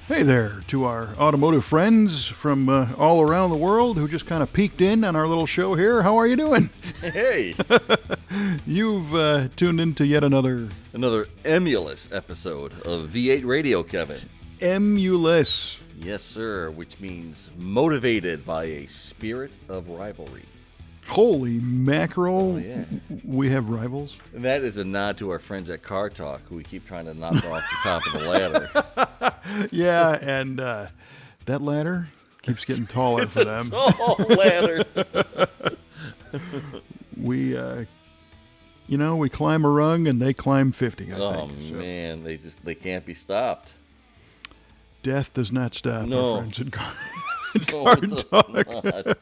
Hey there to our automotive friends from all around the world who just kind of peeked in on our little show here. How are you doing? Hey! You've tuned into yet another emulous episode of V8 Radio, Kevin. emulous. Yes, sir, which means motivated by a spirit of rivalry. Holy mackerel. Oh, yeah. We have rivals. And that is a nod to our friends at Car Talk, who we keep trying to knock off the top of the ladder. Yeah, and that ladder keeps getting taller for them. Tall ladder. We climb a rung and they climb 50, I think. So Man, they can't be stopped. death does not stop, No. our friends in car it does talk. not.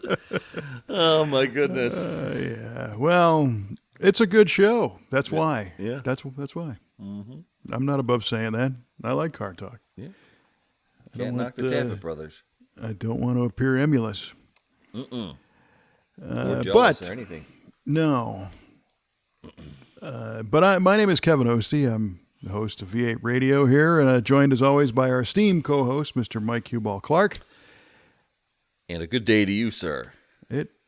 Oh, my goodness. Yeah. Well, it's a good show. That's why. Yeah. That's why. Mm-hmm. I'm not above saying that. I like car talk. Yeah. I don't Can't knock want, the Tappet brothers. I don't want to appear emulous. Or jealous or anything. No. But my name is Kevin Oeste. I'm the host of V8 Radio here, and joined as always by our esteemed co-host, Mr. Mike Clarke. And a good day to you, sir.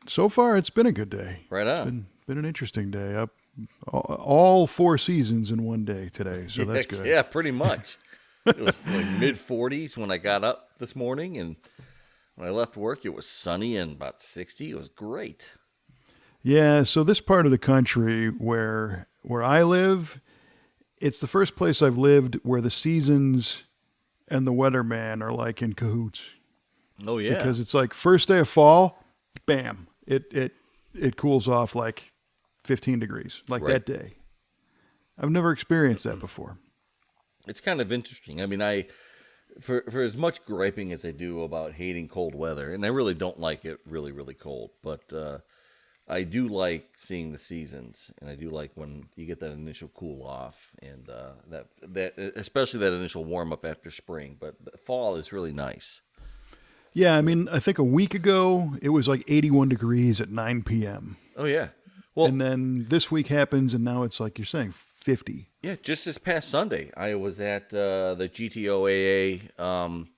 So far, it's been a good day. Right on. It's been an interesting day. Up all 4 seasons in one day today, so that's good. Yeah, pretty much. It was like mid-40s when I got up this morning, and when I left work, it was sunny and about 60. It was great. Yeah, so this part of the country where I live, it's the first place I've lived where the seasons and the weatherman are like in cahoots. Oh, yeah. Because it's like first day of fall, bam, it cools off like 15 degrees, like Right. that day. I've never experienced that before. It's kind of interesting. I mean, for as much griping as I do about hating cold weather, and I really don't like it really, really cold, but I do like seeing the seasons, and I do like when you get that initial cool off, and that especially that initial warm up after spring. But fall is really nice. Yeah, I mean, I think a week ago it was like 81 degrees at 9 p.m. Oh yeah, well, and then this week happens, and now it's like you're saying 50. yeah. Just this past Sunday, I was at the GTOAA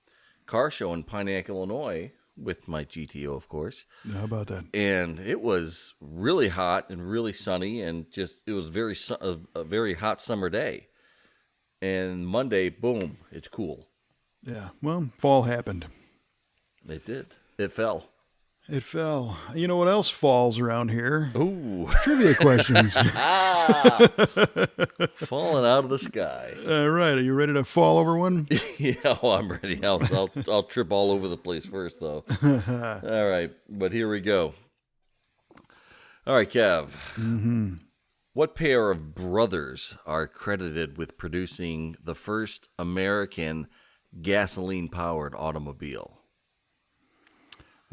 car show in Pontiac, Illinois, with my GTO, of course. How about that? And it was really hot and really sunny, and it was a very hot summer day. And Monday, boom, it's cool. Yeah, well, fall happened. It did. It fell. It fell. You know what else falls around here? Ooh. Trivia questions. Falling out of the sky. Right. Are you ready to fall over one? Yeah, I'm ready. I'll trip all over the place first, though. All right, but here we go. All right, Kev. Mm-hmm. What pair of brothers are credited with producing the first American gasoline-powered automobile?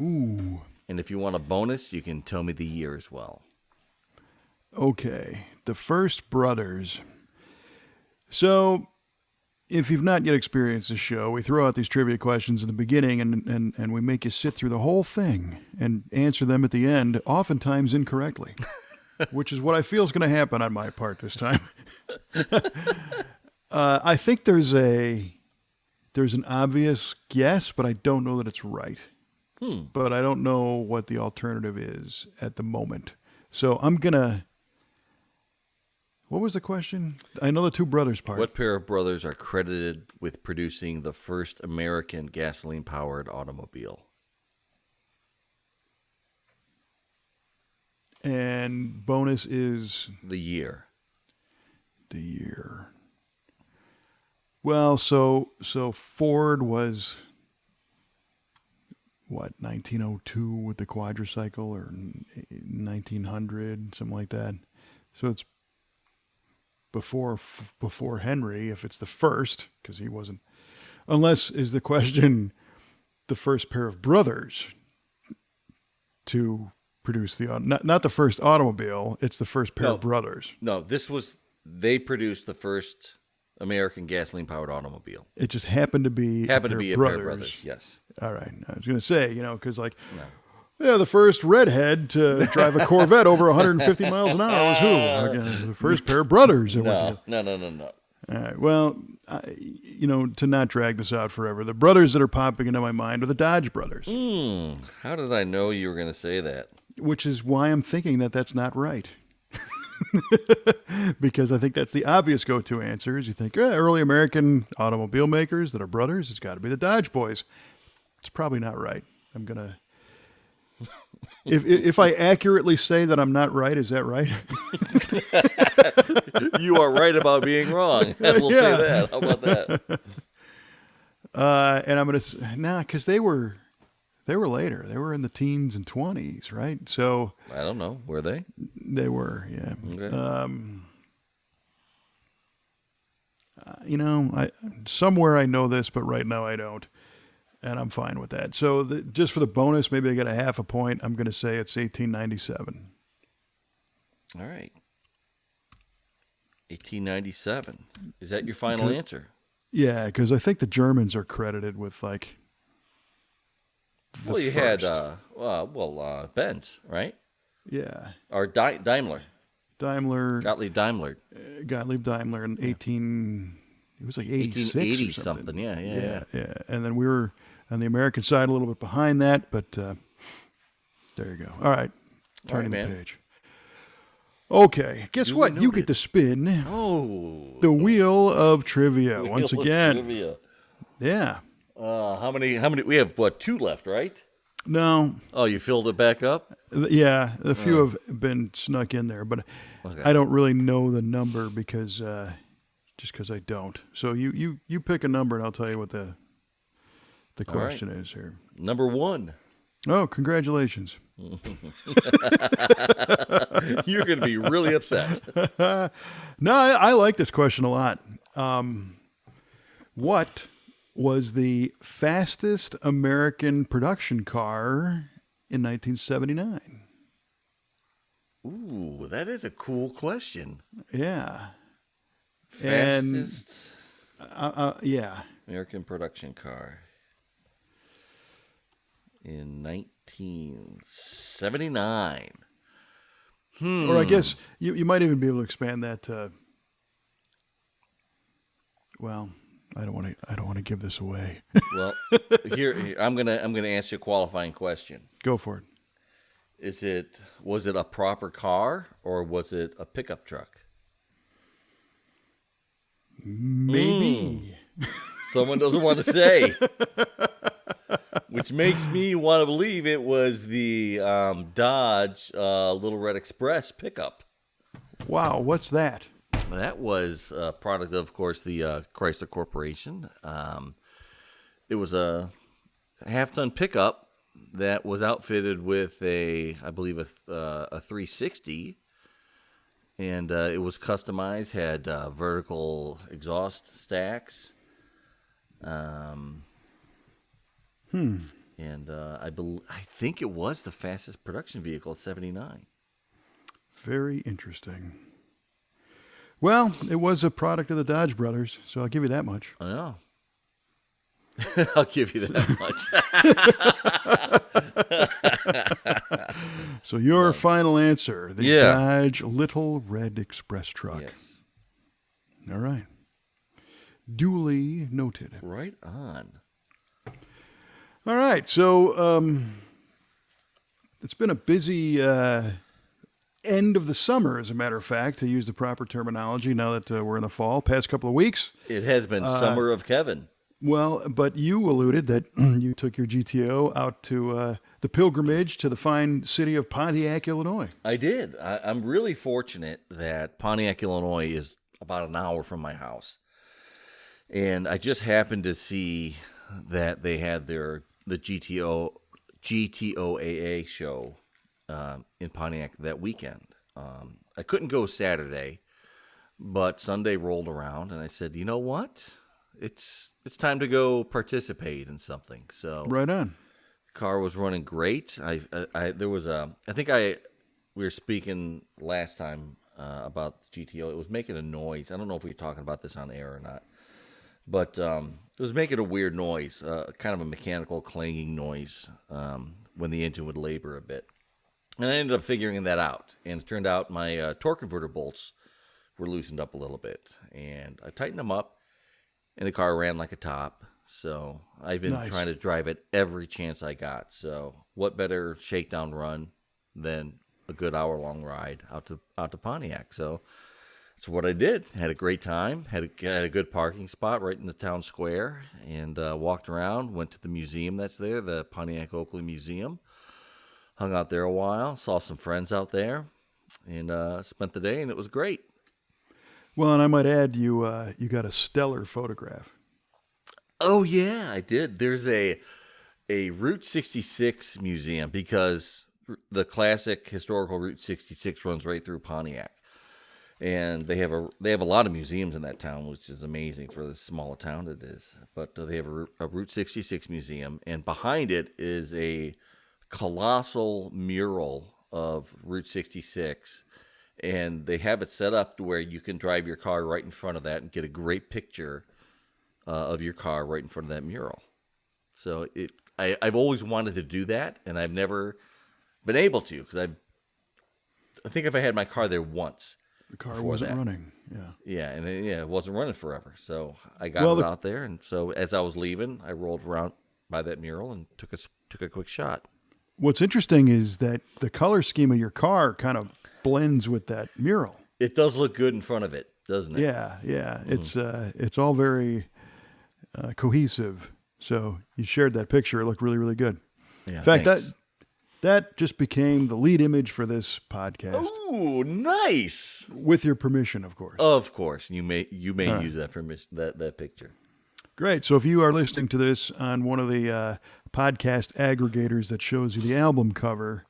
Ooh. And if you want a bonus, you can tell me the year as well. Okay. The first brothers. So, if you've not yet experienced the show, we throw out these trivia questions in the beginning and we make you sit through the whole thing and answer them at the end, oftentimes incorrectly, which is what I feel is going to happen on my part this time. I think there's an obvious guess, but I don't know that it's right. But I don't know what the alternative is at the moment. So I'm going to... What was the question? I know the two brothers part. What pair of brothers are credited with producing the first American gasoline-powered automobile? And bonus is... The year. The year. Well, so Ford was... What, 1902 with the quadricycle, or 1900, something like that. So it's before Henry, if it's the first, because he wasn't. Unless, is the question, the first pair of brothers to produce not the first automobile, it's the first pair of brothers. No, they produced the first American gasoline-powered automobile. It just happened to be a pair of brothers, yes. All right. I was going to say, because the first redhead to drive a Corvette over 150 miles an hour was who? Again, the first pair of brothers. No. All right. Well, to not drag this out forever, the brothers that are popping into my mind are the Dodge brothers, How did I know you were going to say that? which is why I'm thinking that that's not right. Because I think that's the obvious go-to answer. Is you think early American automobile makers that are brothers, it's got to be the Dodge boys. It's probably not right. I'm gonna. If I accurately say that I'm not right, is that right? You are right about being wrong. We'll say Yeah. that. How about that? And I'm gonna because they were later. They were in the teens and 20s, right? So I don't know. Were they? they were, yeah. Okay. I somewhere I know this, but right now I don't, and I'm fine with that. So just for the bonus, maybe I get a half a point. I'm going to say it's 1897. All right. 1897. Is that your final answer? Yeah, because I think the Germans are credited with like. Well, you first. had Benz, right? Yeah, Or Daimler. Daimler, Gottlieb Daimler. Gottlieb Daimler in 18. It was like 86 1880 or something. something. Yeah. And then we were on the American side a little bit behind that, but there you go. All right, turning the page. Okay, guess what? You get to spin the wheel of trivia once again. Trivia. Yeah. How many? We have two left, right? No. Oh, you filled it back up? Yeah, a few have been snuck in there, but Okay. I don't really know the number because I don't. So you pick a number and I'll tell you what the question is here. Number 1. Oh, congratulations. You're going to be really upset. No, I like this question a lot. What was the fastest American production car in 1979? Ooh, that is a cool question. Yeah. Fastest Yeah. American production car in 1979. Or I guess you might even be able to expand that to. Well, I don't want to give this away. Well, here I'm gonna ask you a qualifying question. Go for it. Was it a proper car or was it a pickup truck? Maybe. Someone doesn't want to say, which makes me want to believe it was the Dodge Little Red Express pickup. Wow, what's that? That was a product of course, the Chrysler Corporation. It was a half-ton pickup that was outfitted with I believe, a 360, and it was customized. Had vertical exhaust stacks. And I think it was the fastest production vehicle at 79. Very interesting. Well, it was a product of the Dodge brothers, so I'll give you that much. I know. I'll give you that much. So your final answer, the Dodge Little Red Express truck. Yes. All right. Duly noted. Right on. All right. So it's been a busy end of the summer, as a matter of fact, to use the proper terminology now that we're in the fall. Past couple of weeks. It has been summer of Kevin. Well, but you alluded that you took your GTO out to the pilgrimage to the fine city of Pontiac, Illinois. I did. I'm really fortunate that Pontiac, Illinois is about an hour from my house. And I just happened to see that they had the GTOAA show in Pontiac that weekend. I couldn't go Saturday, but Sunday rolled around, and I said, you know what? It's time to go participate in something. So right on. Car was running great. We were speaking last time about the GTO. It was making a noise. I don't know if we were talking about this on air or not, but it was making a weird noise, kind of a mechanical clanging noise when the engine would labor a bit. And I ended up figuring that out. And it turned out my torque converter bolts were loosened up a little bit, and I tightened them up, and the car ran like a top. So I've been trying to drive it every chance I got. So what better shakedown run than a good hour-long ride out to Pontiac? So that's what I did. Had a great time. Had a good parking spot right in the town square, and walked around. Went to the museum that's there, the Pontiac Oakley Museum. Hung out there a while. Saw some friends out there, and spent the day, and it was great. Well, and I might add, you got a stellar photograph. Oh yeah, I did. There's a Route 66 museum, because the classic historical Route 66 runs right through Pontiac, and they have a lot of museums in that town, which is amazing for the small town it is. But they have a Route 66 museum, and behind it is a colossal mural of Route 66, and they have it set up to where you can drive your car right in front of that and get a great picture of your car right in front of that mural. So I've always wanted to do that, and I've never been able to, because I think if I had my car there once. The car wasn't running. Yeah, and it wasn't running forever. So I got it out there, and so as I was leaving, I rolled around by that mural and took a quick shot. What's interesting is that the color scheme of your car kind of blends with that mural. It does look good in front of it, doesn't it? Yeah. It's all very cohesive. So you shared that picture. It looked really, really good. Yeah, in fact, thanks. that just became the lead image for this podcast. Ooh, nice! With your permission, of course. Of course, you may use that permission, that picture. Great. So if you are listening to this on one of the podcast aggregators that shows you the album cover,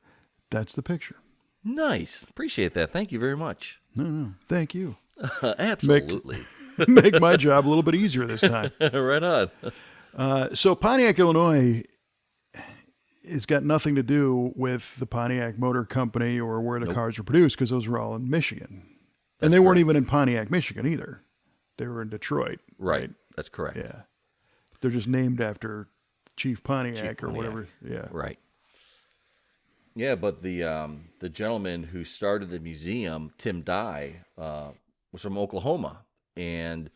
that's the picture. Nice. Appreciate that. Thank you very much. No. Thank you. Absolutely. Make my job a little bit easier this time. Right on. So Pontiac, Illinois has got nothing to do with the Pontiac Motor Company or where the cars were produced, because those were all in Michigan. And they weren't even in Pontiac, Michigan either. They were in Detroit. Right. That's correct. Yeah. They're just named after Chief Pontiac or whatever. Yeah. Right. Yeah, but the gentleman who started the museum, Tim Dye, was from Oklahoma, and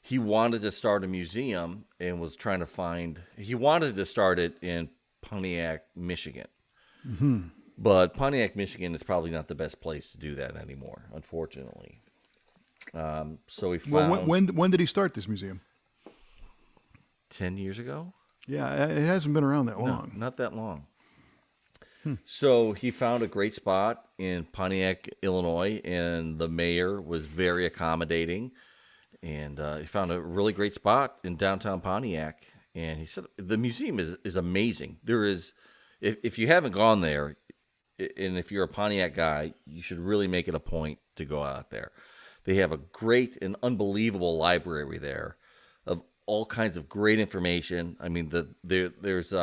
he wanted to start a museum and was trying to find. He wanted to start it in Pontiac, Michigan, but Pontiac, Michigan is probably not the best place to do that anymore, unfortunately. So we found. Well, when did he start this museum? 10 years ago. Yeah, it hasn't been around that long. No, not that long. So he found a great spot in Pontiac, Illinois, and the mayor was very accommodating. And he found a really great spot in downtown Pontiac. And he said the museum is amazing. There is, if you haven't gone there, and if you're a Pontiac guy, you should really make it a point to go out there. They have a great and unbelievable library there of all kinds of great information. I mean, there's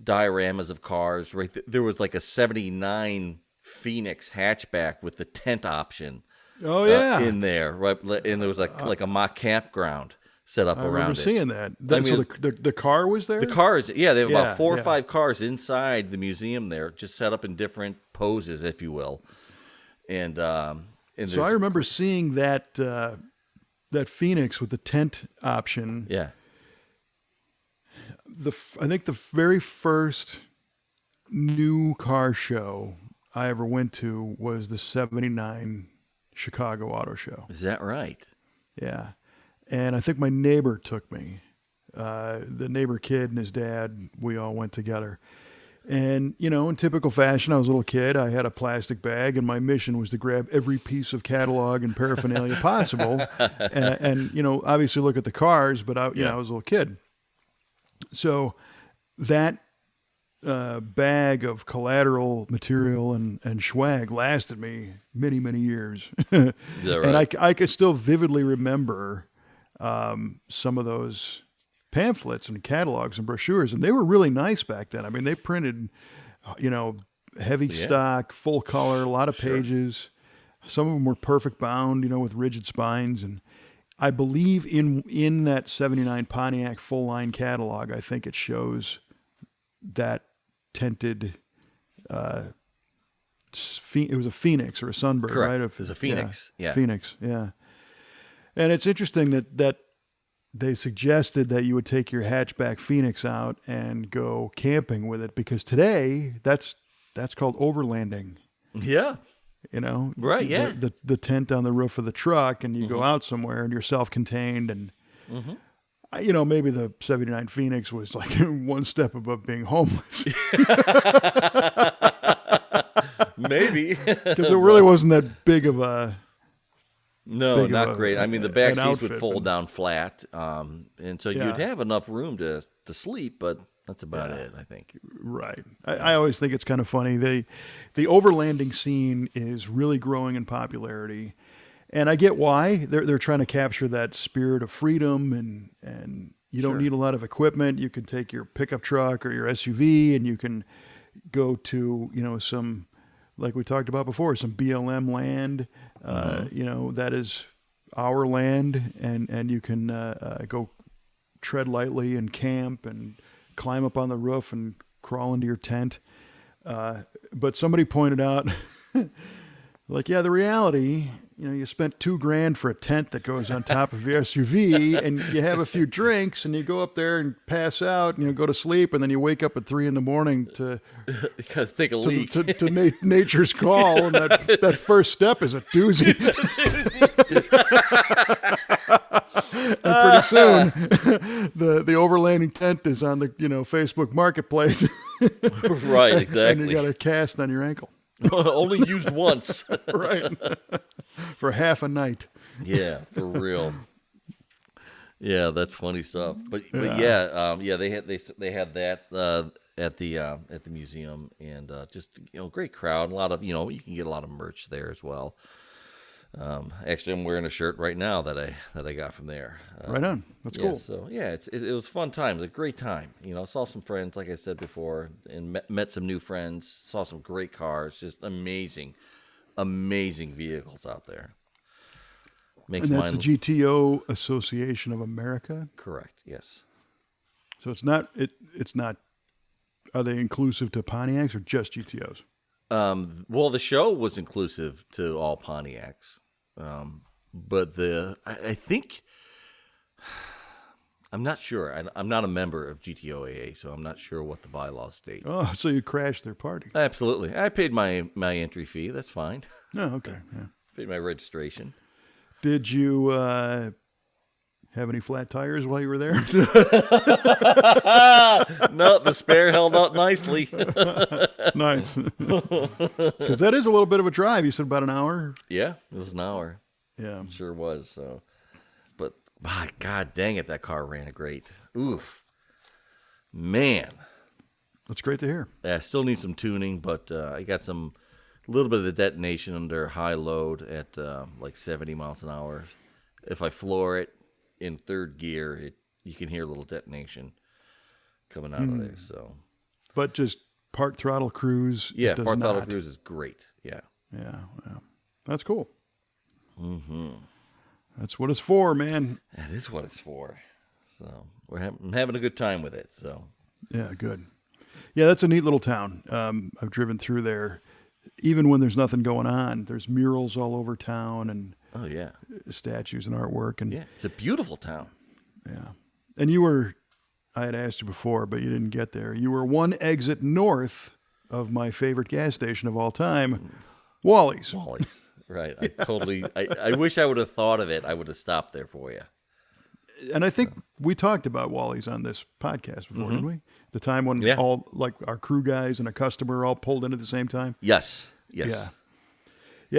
dioramas of cars. Right, there was like a '79 Phoenix hatchback with the tent option. Oh yeah, in there, right, and there was like a mock campground set up around it. I remember seeing that. So the car was there. The cars, yeah, they have about 4 or 5 cars inside the museum there, just set up in different poses, if you will. And so I remember seeing that Phoenix with the tent option. Yeah. I think the very first new car show I ever went to was the '79 Chicago Auto Show. Is that right? Yeah. And I think my neighbor took me. The neighbor kid and his dad, we all went together. And, in typical fashion, I was a little kid. I had a plastic bag, and my mission was to grab every piece of catalog and paraphernalia possible. And obviously look at the cars, but I was a little kid. So that bag of collateral material and swag lasted me many, many years. Is that right? And I could still vividly remember some of those pamphlets and catalogs and brochures, and they were really nice back then. I mean, they printed, heavy stock, full color, a lot of pages. Some of them were perfect bound, with rigid spines. And I believe in that '79 Pontiac full line catalog, I think it shows that tented it was a phoenix or a sunbird, Correct. right? It was a phoenix. Yeah. Phoenix. Yeah. And it's interesting that they suggested that you would take your hatchback Phoenix out and go camping with it, because today that's called overlanding. Yeah. You know, Right. Yeah. The tent on the roof of the truck, and you go out somewhere and you're self-contained, and you know, maybe the '79 Phoenix was like one step above being homeless. Maybe. Because it really wasn't that big of a. No, big not of a- great. I mean, the back an seats would outfit, fold but- down flat, and so Yeah. you'd have enough room to sleep, but that's about it, I think. Right. I always think it's kind of funny. The overlanding scene is really growing in popularity, and I get why. They're trying to capture that spirit of freedom, and you don't Sure. need a lot of equipment. You can take your pickup truck or your SUV, and you can go to, you know, some, like we talked about before, some BLM land. You know, that is our land, and you can go tread lightly and camp and climb up on the roof and crawl into your tent. But somebody pointed out, like, yeah, the reality, you know, you spent $2,000 for a tent that goes on top of your SUV, and you have a few drinks, and you go up there and pass out, and you go to sleep, and then you wake up at 3 a.m. to You gotta take a leak. nature's call, and that first step is a doozy. And pretty soon, the overlanding tent is on the, you know, Facebook Marketplace, Right, and exactly. you got a cast on your ankle, Only used once. right, for half a night. Yeah, for real. Yeah, that's funny stuff. But yeah, they had that at the museum, and just, you know, great crowd. A lot of, you know, you can get a lot of merch there as well. Actually, I'm wearing a shirt right now that I got from there. Right on. That's Yeah, cool. so yeah, it was a fun time. It was a great time. You know, saw some friends, like I said before, and met some new friends. Saw some great cars. Just amazing vehicles out there. Makes And that's mine the GTO Association of America. correct. Yes. So it's not. It's not. Are they inclusive to Pontiacs or just GTOs? Well, the show was inclusive to all Pontiacs, but I think, I'm not sure. I'm not a member of GTOAA, so I'm not sure what the bylaws state. Oh, so you crashed their party? Absolutely, I paid my entry fee. That's fine. Oh, okay. Yeah. Paid my registration. Did you have any flat tires while you were there? No, the spare held out nicely. Nice. Because that is a little bit of a drive. You said about an hour. Yeah, it was an hour. Yeah. Sure was. So, but my God, dang it, that car ran great. Oof, man. That's great to hear. I still need some tuning, but I got some little bit of the detonation under high load at like 70 miles an hour. If I floor it in third gear, you can hear a little detonation coming out of there. So, But just part throttle cruise. yeah, it does part throttle not. cruise is great. Yeah. Yeah. That's cool. Mm-hmm. That's what it's for, man. That is what it's for. So I'm having a good time with it. So Yeah, good. Yeah, that's a neat little town. I've driven through there. Even when there's nothing going on, there's murals all over town and oh yeah, statues and artwork. And yeah, it's a beautiful town. yeah. And you were, I had asked you before, but you didn't get there. You were one exit north of my favorite gas station of all time, Wally's. Wally's. Right. I totally. I wish I would have thought of it. I would have stopped there for you. And I think we talked about Wally's on this podcast before, didn't we? The time when all, like, our crew guys and a customer all pulled in at the same time. Yes. Yes. Yeah.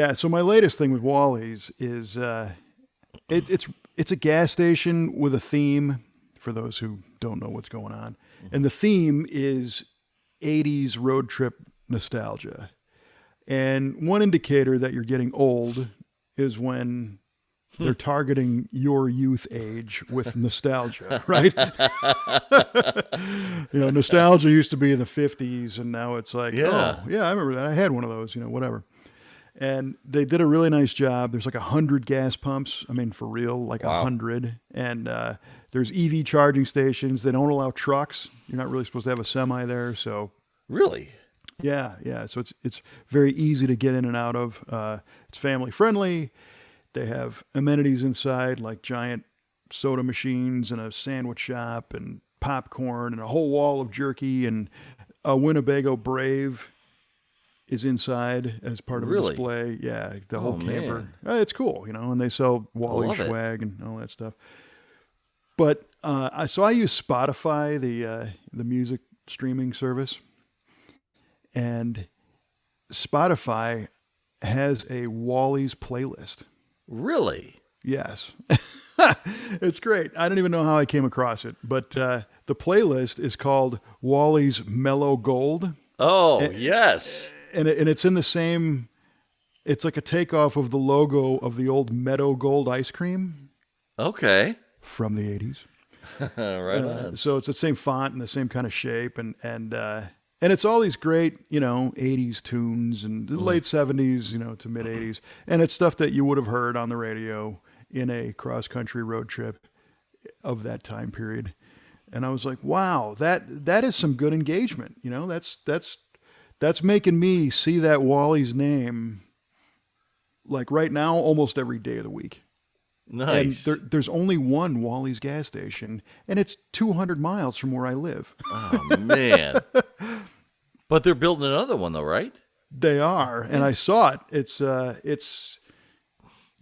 Yeah. So my latest thing with Wally's is it's a gas station with a theme, for those who don't know what's going on. And the theme is 80s road trip nostalgia. And one indicator that you're getting old is when they're targeting your youth age with nostalgia, right? You know, nostalgia used to be in the 50s, and now it's like, Yeah. oh, yeah, I remember that. I had one of those, you know, whatever. And they did a really nice job. There's like 100 gas pumps. I mean, for real, like Wow. 100. And there's EV charging stations. They don't allow trucks. You're not really supposed to have a semi there. So, Really? Yeah. So it's very easy to get in and out of. It's family friendly. They have amenities inside like giant soda machines and a sandwich shop and popcorn and a whole wall of jerky, and a Winnebago Brave is inside as part of a Really? display. Yeah, the Oh whole camper. man, It's cool, and they sell I Wally love it. swag and all that stuff. But I use Spotify, the music streaming service, and Spotify has a Wally's playlist. Really? Yes. It's great. I don't even know how I came across it, but the playlist is called Wally's Mellow Gold, Oh yes. and it's in the same. It's like a takeoff of the logo of the old Meadow Gold ice cream Okay. from the '80s. Right on. So it's the same font and the same kind of shape, and it's all these great, '80s tunes and the late '70s, to mid '80s, and it's stuff that you would have heard on the radio in a cross country road trip of that time period. And I was like, wow, that is some good engagement. That's making me see that Wally's name like right now almost every day of the week. Nice. And there's only one Wally's gas station, and it's 200 miles from where I live. Oh man. But they're building another one though, right? They are, and I saw it. It's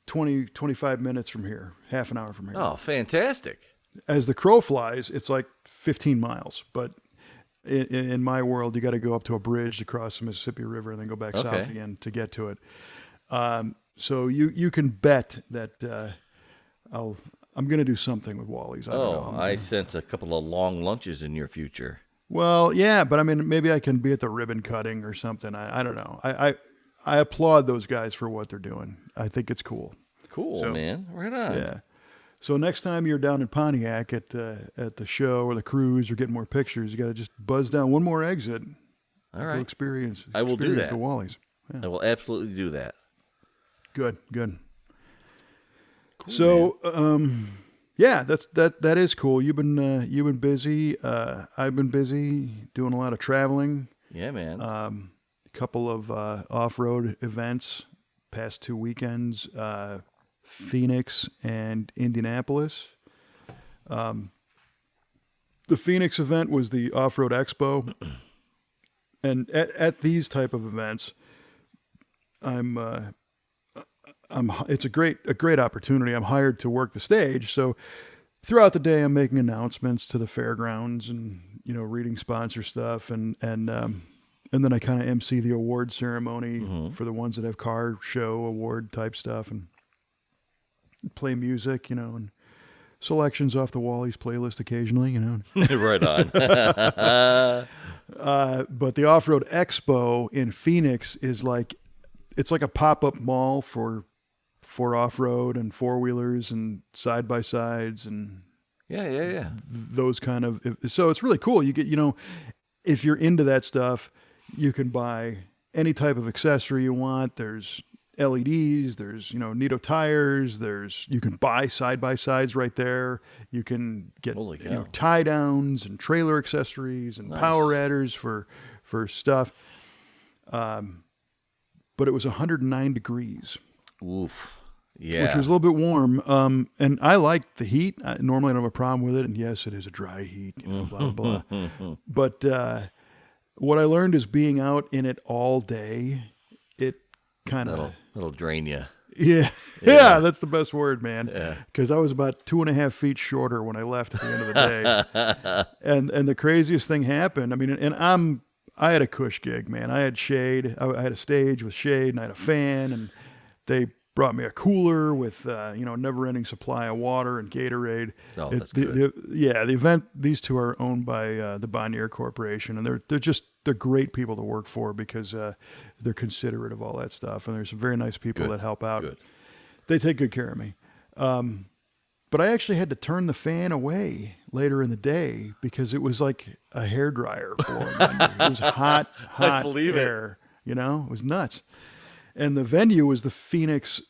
25 minutes from here, half an hour from here. Oh, fantastic. As the crow flies, it's like 15 miles, but in my world, you got to go up to a bridge to cross the Mississippi River and then go back south Okay. again to get to it. So you can bet that I'm going to do something with Wally's. I don't know. I sense a couple of long lunches in your future. Well, yeah, but I mean, maybe I can be at the ribbon cutting or something. I don't know. I applaud those guys for what they're doing. I think it's cool. Cool, So, man. Right on. Yeah. So next time you're down in Pontiac at the show or the cruise or getting more pictures, you got to just buzz down one more exit. All Go right. experience. I will do experience that. The Wally's. Yeah. I will absolutely do that. Good. Cool, So, yeah, that is cool. You've been busy. I've been busy doing a lot of traveling. yeah, man. A couple of off-road events past 2 weekends, Phoenix and Indianapolis. The Phoenix event was the Off Road Expo, and at these type of events, it's a great opportunity. I'm hired to work the stage, so throughout the day I'm making announcements to the fairgrounds and reading sponsor stuff, and then I kind of MC the award ceremony for the ones that have car show award type stuff, and play music, and selections off the Wally's playlist occasionally, Right on. But the Off Road Expo in Phoenix is it's like a pop-up mall for off road and four wheelers and side by sides and Yeah. those kind of. So it's really cool. You get if you're into that stuff, you can buy any type of accessory you want. There's LEDs, there's Nitto tires, you can buy side by sides right there. You can get Holy cow. tie downs and trailer accessories and Nice. power adders for stuff. But it was 109 degrees, Oof. Yeah. which was a little bit warm. And I like the heat. I normally don't have a problem with it. And yes, it is a dry heat, blah, blah, blah. But what I learned is being out in it all day, it kind of... That'll drain you. Yeah. Yeah, that's the best word, man. Yeah. Because I was about 2.5 feet shorter when I left at the end of the day. and the craziest thing happened. I mean, and I had a cush gig, man. I had shade. I had a stage with shade, and I had a fan, and they brought me a cooler with never-ending supply of water and Gatorade. Oh, that's good. The event. These two are owned by the Bonnier Corporation, and they're great people to work for because they're considerate of all that stuff, and there's some very nice people Good. that help out. Good. They take good care of me. But I actually had to turn the fan away later in the day because it was like a hairdryer blowing on me. It was hot believe it. air. It was nuts. And the venue was the Phoenix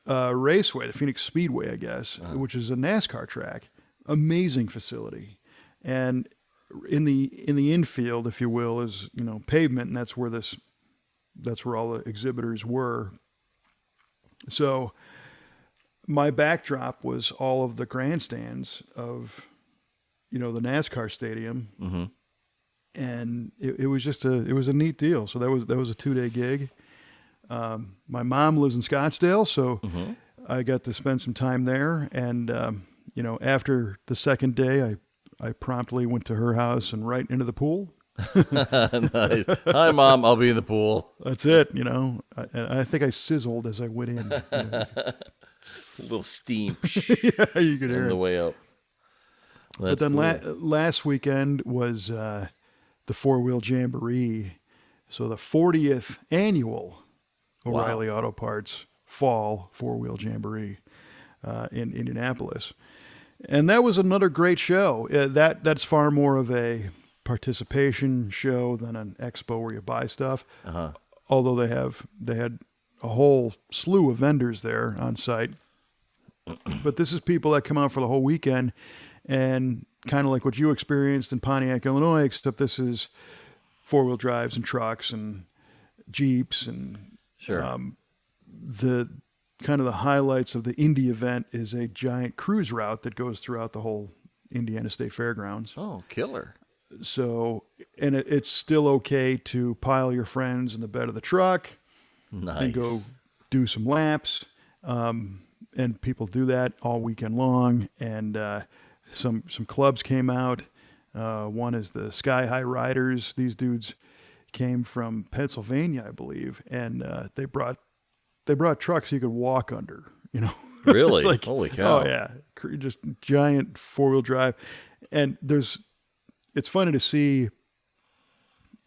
Raceway, the Phoenix Speedway, I guess, which is a NASCAR track. Amazing facility. And in the infield, if you will, is pavement, and that's where all the exhibitors were. So my backdrop was all of the grandstands of the NASCAR stadium, Mm-hmm. and it was just it was a neat deal. So that was a 2-day gig. My mom lives in Scottsdale, so Mm-hmm. I got to spend some time there. And after the second day, I promptly went to her house and right into the pool. Nice. Hi, Mom. I'll be in the pool. That's it. I think I sizzled as I went in. A little steam Yeah, you could hear on the it. way up. But That's then cool. last weekend was the Wheel Jamboree. So the 40th annual O'Reilly Auto Parts Fall 4-Wheel Jamboree in Indianapolis. And that was another great show. That's far more of a participation show than an expo where you buy stuff. Uh-huh. Although they had a whole slew of vendors there on site. But this is people that come out for the whole weekend, and kind of like what you experienced in Pontiac, Illinois, except this is 4-wheel drives and trucks and Jeeps, and Sure. the kind of the highlights of the Indy event is a giant cruise route that goes throughout the whole Indiana State Fairgrounds. Oh, killer. So, and it's still okay to pile your friends in the bed of the truck Nice. and go do some laps. And people do that all weekend long. And some clubs came out. One is the Sky High Riders. These dudes came from Pennsylvania, I believe, and they brought trucks you could walk under. Really? It's like, Holy cow. oh yeah, just giant 4-wheel drive. And it's funny to see.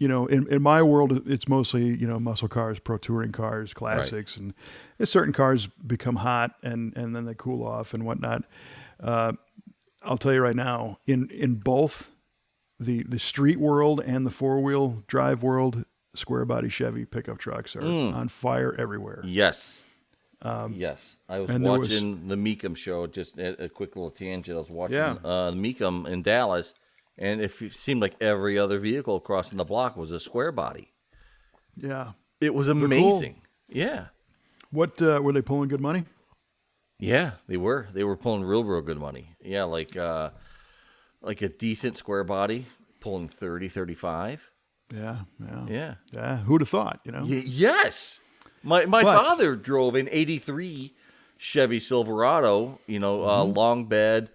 In my world, it's mostly, muscle cars, pro touring cars, classics, and certain cars become hot and then they cool off and whatnot. I'll tell you right now, in both the street world and the 4-wheel drive world, square body Chevy pickup trucks are on fire everywhere. Yes. Yes. I was and there was- watching the Meekum show, just a quick little tangent. I was watching Yeah. Meekum in Dallas, and it seemed like every other vehicle crossing the block was a square body. Yeah. It was cool. amazing. Yeah. What were they pulling good money? Yeah, they were. They were pulling real good money. Yeah, like a decent square body pulling 30, 35. Yeah. Yeah. Who'd have thought? Yes. My father drove an 83 Chevy Silverado, long bed,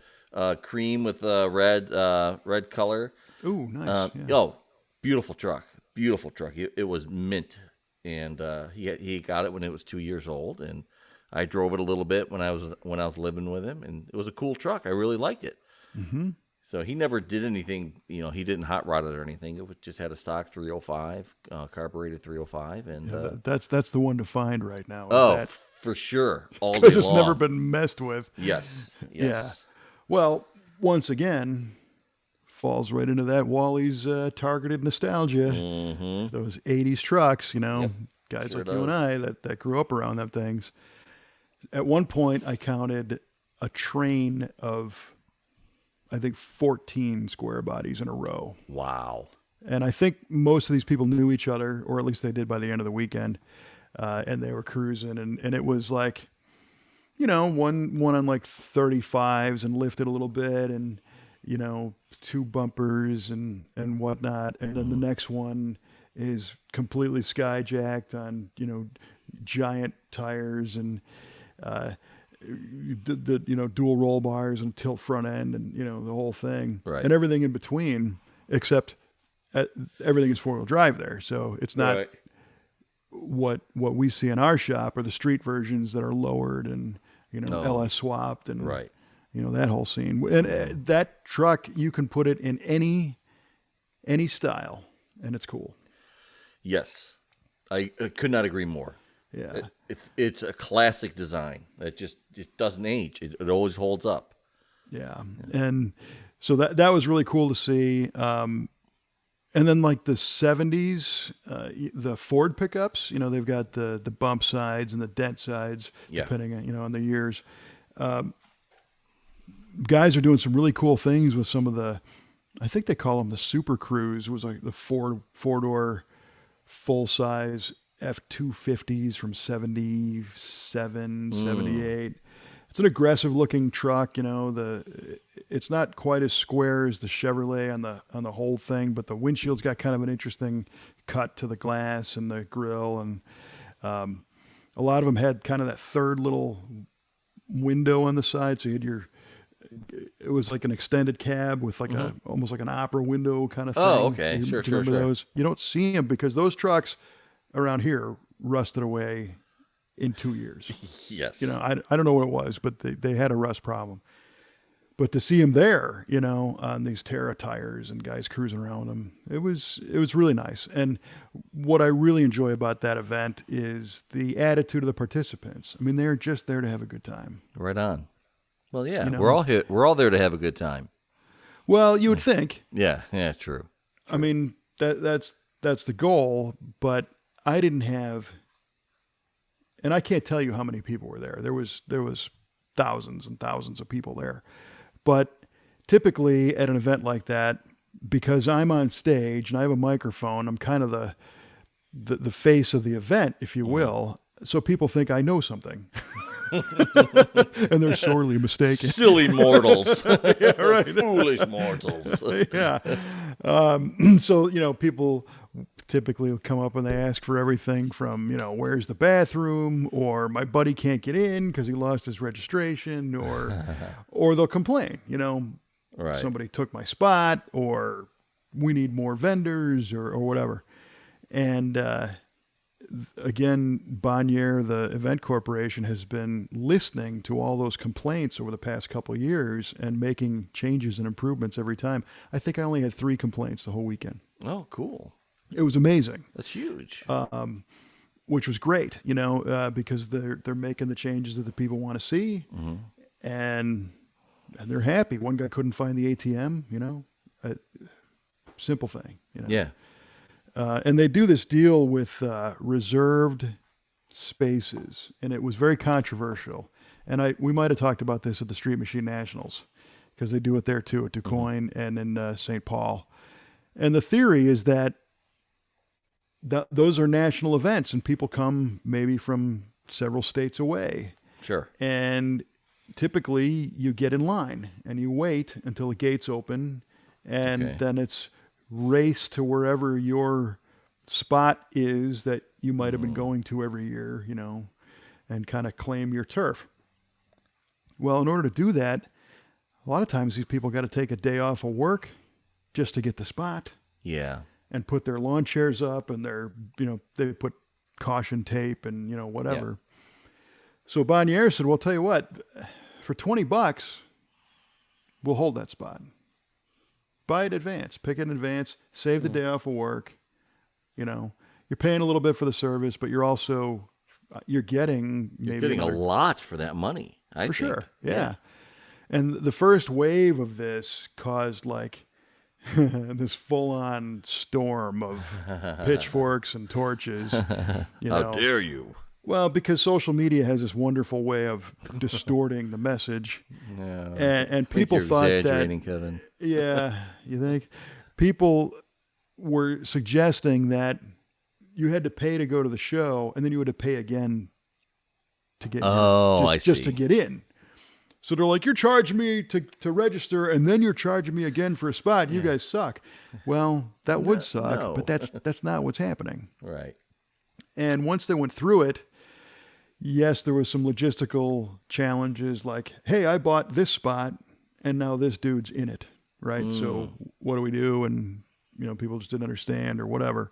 cream with red color. Ooh, nice. Oh, beautiful truck. Beautiful truck. It was mint. And he got it when it was 2 years old, and I drove it a little bit when I was living with him, and it was a cool truck. I really liked it. Mm-hmm. So he never did anything, he didn't hot rod it or anything. It just had a stock 305, carbureted 305, and That's the one to find right now. for sure, all day Because it's long. never been messed with. Yes. Yeah. Well, once again, falls right into that Wally's targeted nostalgia. Mm-hmm. Those 80s trucks, Yep. guys Sure like you and I that grew up around them things. At one point, I counted a train of, I think, 14 square bodies in a row. Wow. And I think most of these people knew each other, or at least they did by the end of the weekend. And they were cruising, and it was like, one on like 35s and lifted a little bit, and two bumpers and whatnot, and then the next one is completely skyjacked on giant tires and the dual roll bars and tilt front end and the whole thing, Right. and everything in between, except everything is 4-wheel drive there, so it's not Right. what we see in our shop are the street versions that are lowered and LS swapped and Right. that whole scene. And that truck, you can put it in any style, and it's cool. Yes. I could not agree more. Yeah. It's a classic design. It doesn't age. It always holds up. Yeah. And so that was really cool to see. And then like the 70s, the Ford pickups, they've got the bump sides and the dent sides, Yeah. depending on, on the years. Guys are doing some really cool things with some of the I think they call them the Super Cruise. It was like the four-door full size F-250s from 77, 78. It's an aggressive looking truck, it's not quite as square as the Chevrolet on the whole thing, but the windshield's got kind of an interesting cut to the glass and the grill, and a lot of them had kind of that third little window on the side, so you had it was like an extended cab with like almost like an opera window kind of thing. Oh, okay. Do you Sure. remember those? You don't see them because those trucks around here rusted away in 2 years. Yes. I don't know what it was, but they had a rust problem. But to see them there, on these Terra tires and guys cruising around them, it was really nice. And what I really enjoy about that event is the attitude of the participants. I mean, they're just there to have a good time. Right on. Well, yeah, we're all there to have a good time. Well, you would think. Yeah, true. I mean, that's the goal, but I didn't have, and I can't tell you how many people were there. There was thousands and thousands of people there. But typically at an event like that, because I'm on stage and I have a microphone, I'm kind of the face of the event, if you will. So people think I know something. And they're sorely mistaken. Silly mortals. Yeah, right. Foolish mortals. Yeah. So, people typically will come up and they ask for everything from, where's the bathroom, or my buddy can't get in because he lost his registration, or they'll complain, Right. somebody took my spot, or we need more vendors, or whatever. And, again, Bonnier, the event corporation, has been listening to all those complaints over the past couple of years and making changes and improvements every time. I think I only had 3 complaints the whole weekend. Oh, cool. It was amazing. That's huge. Which was great, because they're making the changes that the people want to see, and they're happy. One guy couldn't find the ATM, a simple thing, Yeah. And they do this deal with reserved spaces, and it was very controversial. And we might have talked about this at the Street Machine Nationals, because they do it there too, at DuQuoin and in St. Paul. And the theory is that those are national events, and people come maybe from several states away. Sure. And typically you get in line and you wait until the gates open, and then it's race to wherever your spot is that you might have been going to every year, and kind of claim your turf. Well, in order to do that, a lot of times these people got to take a day off of work just to get the spot. Yeah. And put their lawn chairs up, and they put caution tape and, whatever. Yeah. So Bonnier said, well, tell you what, for $20, we'll hold that spot. Buy it in advance, pick it in advance, save the day off of work. You're paying a little bit for the service, but you're getting a lot for that money. I think. Sure. Yeah. And the first wave of this caused this full-on storm of pitchforks and torches. How dare you? Well, because social media has this wonderful way of distorting the message. No, and people thought exaggerating, Kevin. Yeah, you think? People were suggesting that you had to pay to go to the show, and then you had to pay again to get just to get in. So they're like, you're charging me to register, and then you're charging me again for a spot. You guys suck. Well, that would suck, but that's not what's happening. Right. And once they went through it, yes, there was some logistical challenges, like, hey, I bought this spot, and now this dude's in it, right? So what do we do? And, people just didn't understand or whatever.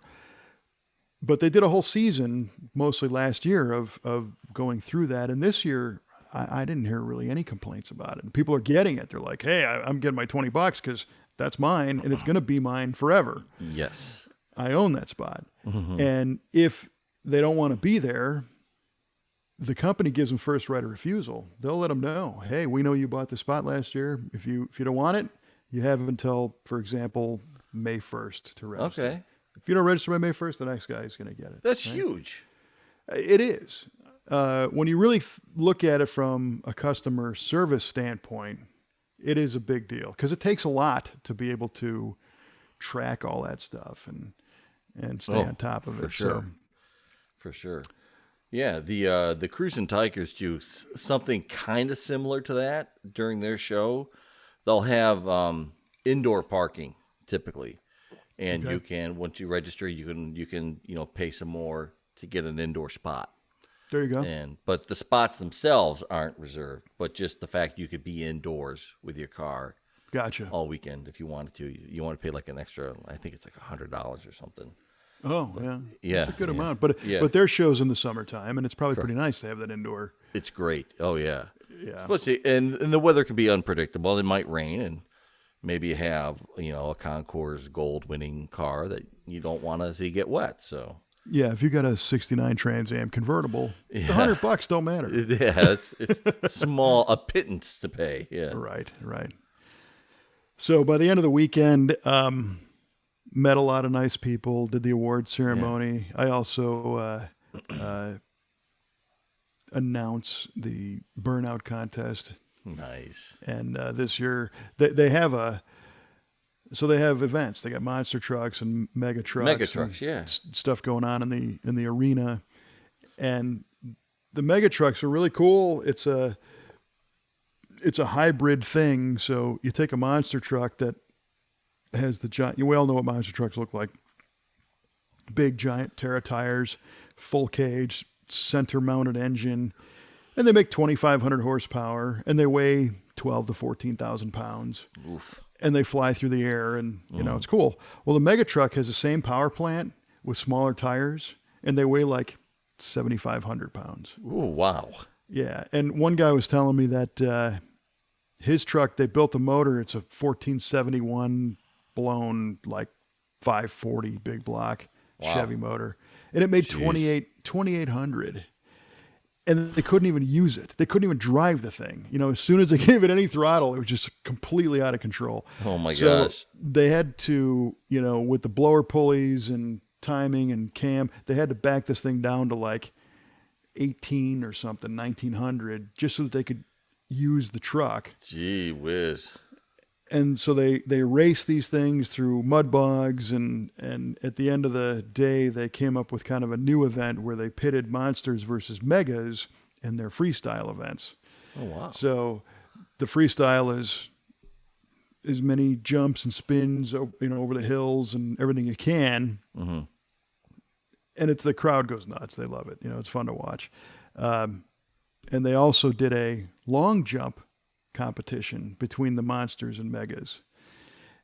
But they did a whole season, mostly last year, of going through that. And this year, I didn't hear really any complaints about it. And people are getting it. They're like, hey, I'm getting my $20 because that's mine, and it's going to be mine forever. Yes. I own that spot. And if they don't want to be there, the company gives them first right of refusal. They'll let them know, hey, we know you bought the spot last year. If you don't want it, you have until, for example, May 1st to register. Okay. If you don't register by May 1st, the next guy is going to get it. That's huge. It is. When you really look at it from a customer service standpoint, it is a big deal because it takes a lot to be able to track all that stuff and stay on top of it. Sure. For sure. Yeah, the Cruisin' Tigers do something kind of similar to that during their show. They'll have indoor parking typically, and you can, once you register, you can pay some more to get an indoor spot. There you go. But the spots themselves aren't reserved, but just the fact you could be indoors with your car. Gotcha. All weekend if you wanted to. You want to pay like an extra, I think it's like $100 or something. Oh, yeah. Yeah. It's a good amount. But their show's in the summertime, and it's probably pretty nice to have that indoor. It's great. Oh, yeah. Yeah. Especially, and the weather can be unpredictable. It might rain, and maybe you have, a Concours Gold winning car that you don't want to see get wet. So yeah, if you got a '69 Trans Am convertible, the $100 don't matter. Yeah, it's small, a pittance to pay. Yeah. Right. So by the end of the weekend, met a lot of nice people, did the award ceremony. Yeah. I also announced the burnout contest. Nice. And this year they have events. They got monster trucks and mega trucks. Yeah. Stuff going on in the arena. And the mega trucks are really cool. It's a hybrid thing. So you take a monster truck that has the giant, we all know what monster trucks look like. Big giant Terra tires, full cage, center mounted engine, and they make 2,500 horsepower, and they weigh 12 to 14,000 pounds. Oof. And they fly through the air, and it's cool. Well, the mega truck has the same power plant with smaller tires, and they weigh like 7,500 pounds. Ooh, wow. Yeah, and one guy was telling me that his truck, they built the motor. It's a 1471 blown like 540 big block Chevy motor, and it made 2,800. And they couldn't even use it. They couldn't even drive the thing. As soon as they gave it any throttle, it was just completely out of control. Oh my gosh. They had to, with the blower pulleys and timing and cam, they had to back this thing down to like 18 or something, 1900, just so that they could use the truck. Gee whiz. And so they raced these things through mud bogs, and at the end of the day, they came up with kind of a new event where they pitted monsters versus megas in their freestyle events. Oh, wow. So the freestyle is as many jumps and spins, over the hills and everything you can. Mm-hmm. And the crowd goes nuts. They love it. It's fun to watch. And they also did a long jump competition between the monsters and megas.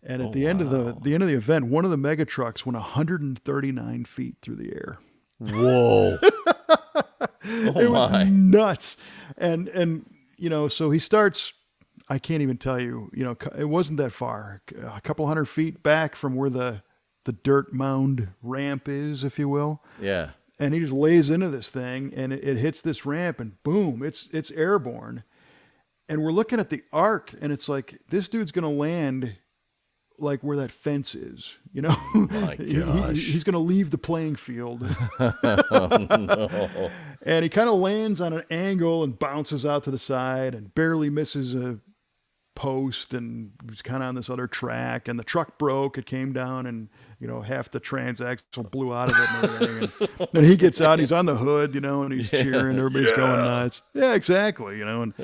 And at the end of the event, one of the mega trucks went 139 feet through the air. Whoa. It was nuts. And so he starts, I can't even tell you, it wasn't that far, a couple hundred feet back from where the dirt mound ramp is, if you will. Yeah. And he just lays into this thing, and it hits this ramp, and boom, it's airborne. And we're looking at the arc, and it's like, this dude's going to land like where that fence is, My gosh. He's going to leave the playing field. Oh, no. And he kind of lands on an angle and bounces out to the side and barely misses a post, and was kind of on this other track, and the truck broke. It came down, and half the transaxle blew out of it and everything. And he gets out, and he's on the hood, and he's cheering. Everybody's going nuts. Yeah, exactly. And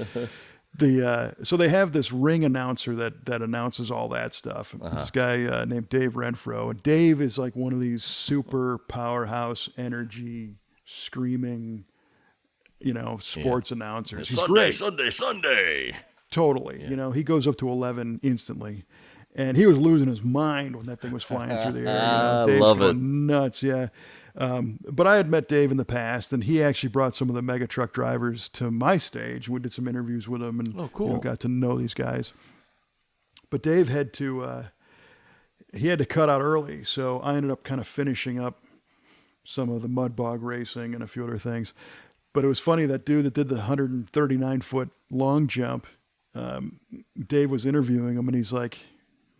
so they have this ring announcer that announces all that stuff. This guy named Dave Renfro, and Dave is like one of these super powerhouse energy screaming, sports announcers. He's great. Sunday. Totally. Yeah. He goes up to 11 instantly. And he was losing his mind when that thing was flying through the air. Dave's love going it. Nuts, yeah. But I had met Dave in the past, and he actually brought some of the mega truck drivers to my stage. We did some interviews with them, and cool. Got to know these guys. But Dave had to cut out early, so I ended up kind of finishing up some of the mud bog racing and a few other things. But it was funny, that dude that did the 139-foot long jump, Dave was interviewing him, and he's like,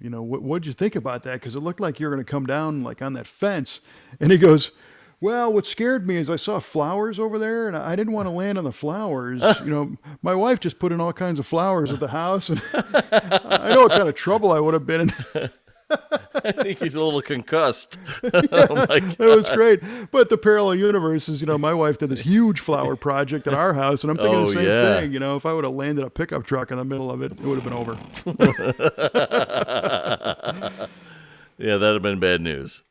what'd you think about that? Because it looked like you're going to come down like on that fence. And he goes, Well, what scared me is I saw flowers over there, and I didn't want to land on the flowers. My wife just put in all kinds of flowers at the house, and I know what kind of trouble I would have been in. I think he's a little concussed. Yeah, Oh my God. it was great. But the parallel universe is, my wife did this huge flower project at our house, and I'm thinking the same thing. If I would have landed a pickup truck in the middle of it, it would have been over. Yeah, that'd have been bad news.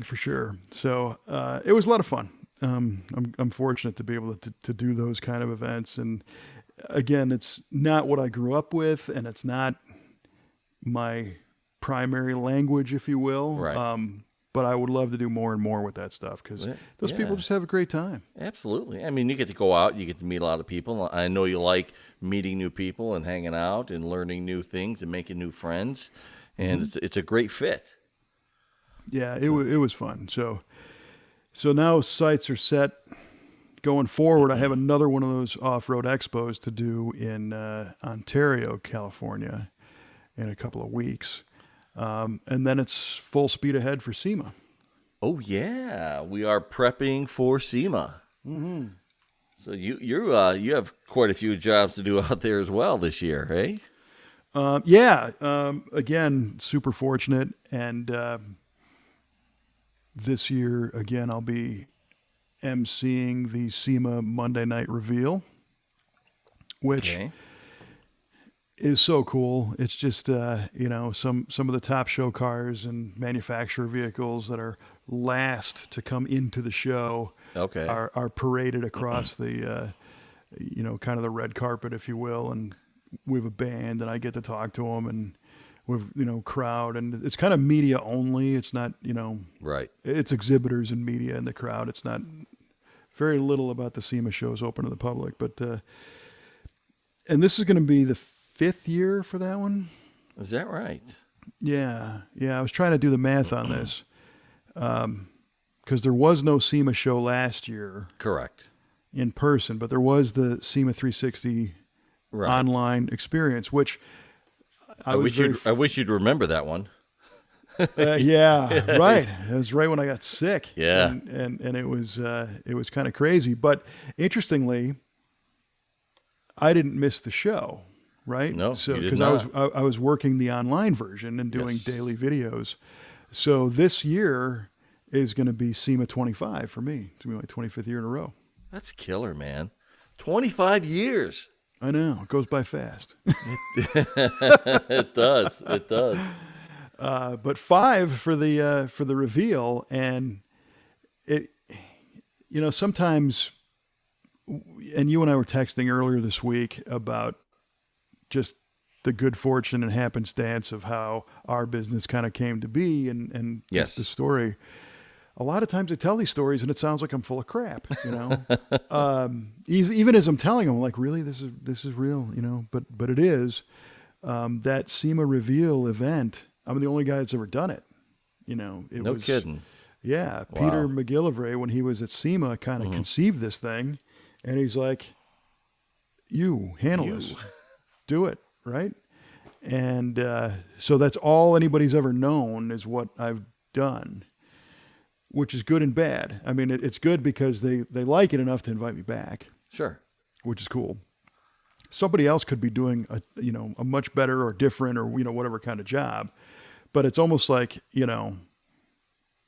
For sure. So it was a lot of fun. I'm fortunate to be able to do those kind of events. And again, it's not what I grew up with, and it's not my primary language, if you will. Right. But I would love to do more and more with that stuff because those people just have a great time. Absolutely. I mean, you get to go out, you get to meet a lot of people. I know you like meeting new people and hanging out and learning new things and making new friends. And it's a great fit. Yeah, it was fun. So now sights are set. Going forward, I have another one of those off-road expos to do in Ontario, California, in a couple of weeks, and then it's full speed ahead for SEMA. Oh yeah, we are prepping for SEMA. Mm-hmm. So you have quite a few jobs to do out there as well this year, hey? Again, super fortunate, and this year again I'll be emceeing the SEMA Monday night reveal, which is so cool. It's just some of the top show cars and manufacturer vehicles that are last to come into the show are paraded across the kind of the red carpet, if you will, and we have a band and I get to talk to them, and with crowd, and it's kind of media only. It's not right. It's exhibitors and media in the crowd. It's not very little about the SEMA shows open to the public, but and this is going to be the 5th year for that one. Is that right? Yeah. I was trying to do the math on this because there was no SEMA show last year. Correct. In person, but there was the SEMA 360 online experience, which I wish you'd remember that one. Yeah, right. It was right when I got sick. Yeah, and it was kind of crazy. But interestingly, I didn't miss the show. Right? No, so because I was working the online version and doing daily videos. So this year is going to be SEMA 25 for me. It's going to be my 25th year in a row. That's killer, man. 25 years. I know. It goes by fast. It does. It does. But 5 for the reveal, and it, sometimes, and you and I were texting earlier this week about just the good fortune and happenstance of how our business kind of came to be, and the story. A lot of times I tell these stories and it sounds like I'm full of crap, even as I'm telling them, like, really, this is real, but it is. That SEMA reveal event, I'm the only guy that's ever done it. No kidding. Yeah. Wow. Peter McGillivray, when he was at SEMA, kind of conceived this thing, and he's like, you handle this, do it. Right. And, so that's all anybody's ever known is what I've done, which is good and bad. I mean, it's good because they like it enough to invite me back. Sure. Which is cool. Somebody else could be doing a much better or different or, whatever kind of job, but it's almost like,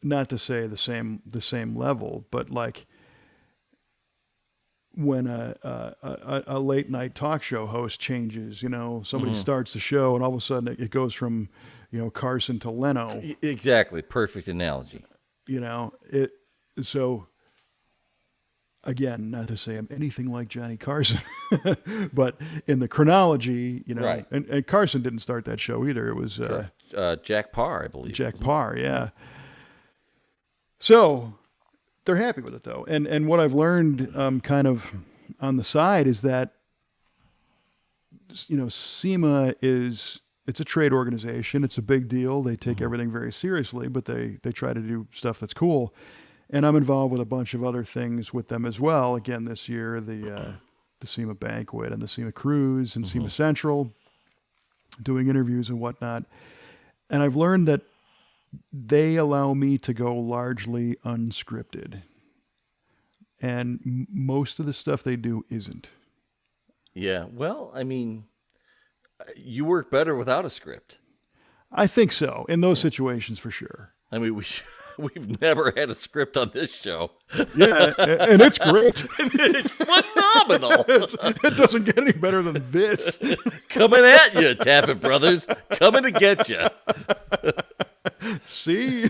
not to say the same level, but like when a late night talk show host changes, somebody starts the show and all of a sudden it goes from, Carson to Leno. Exactly. Perfect analogy. So again, not to say I'm anything like Johnny Carson, but in the chronology, right. and Carson didn't start that show either. It was Jack Parr, I believe. Jack Parr, yeah. So they're happy with it though, and what I've learned, kind of on the side, is that SEMA it's a trade organization. It's a big deal. They take everything very seriously, but they try to do stuff that's cool. And I'm involved with a bunch of other things with them as well. Again, this year, the SEMA Banquet and the SEMA Cruise and SEMA Central, doing interviews and whatnot. And I've learned that they allow me to go largely unscripted. and most of the stuff they do isn't. Yeah. Well, I mean, you work better without a script. I think so, in those situations for sure. I mean, we've never had a script on this show. Yeah, and it's great. It's phenomenal. It doesn't get any better than this. Coming at you, Tappet Brothers. Coming to get you. See?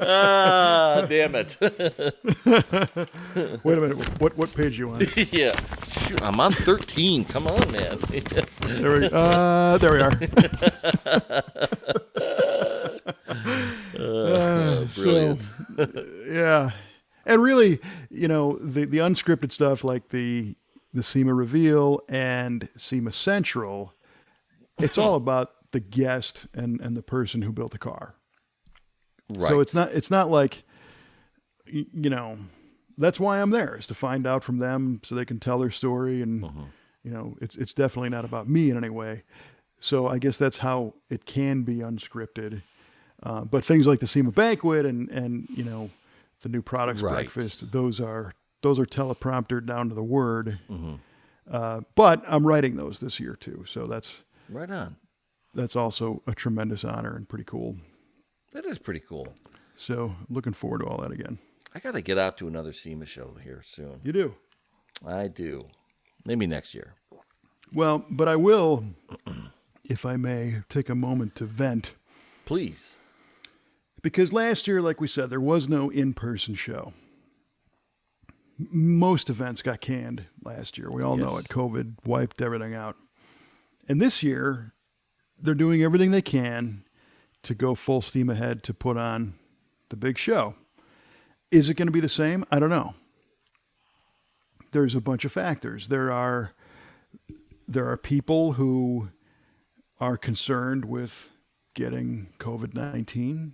Ah, damn it. Wait a minute. What page are you on? Yeah. Shoot, I'm on 13. Come on, man. There we are. Brilliant. Yeah. And really, the unscripted stuff like the SEMA reveal and SEMA Central, it's all about the guest and the person who built the car. Right. So it's not like, that's why I'm there, is to find out from them so they can tell their story. And, it's definitely not about me in any way. So I guess that's how it can be unscripted. But things like the SEMA banquet and the new products breakfast, those are teleprompter down to the word. But I'm writing those this year too. So that's right on. That's also a tremendous honor and pretty cool. That is pretty cool. So looking forward to all that again. I got to get out to another SEMA show here soon. You do? I do. Maybe next year. Well, but I will, if I may, take a moment to vent. Please. Because last year, like we said, there was no in-person show. Most events got canned last year. We all know it. COVID wiped everything out. And this year, they're doing everything they can to go full steam ahead to put on the big show. Is it going to be the same? I don't know. There's a bunch of factors. There are people who are concerned with getting COVID-19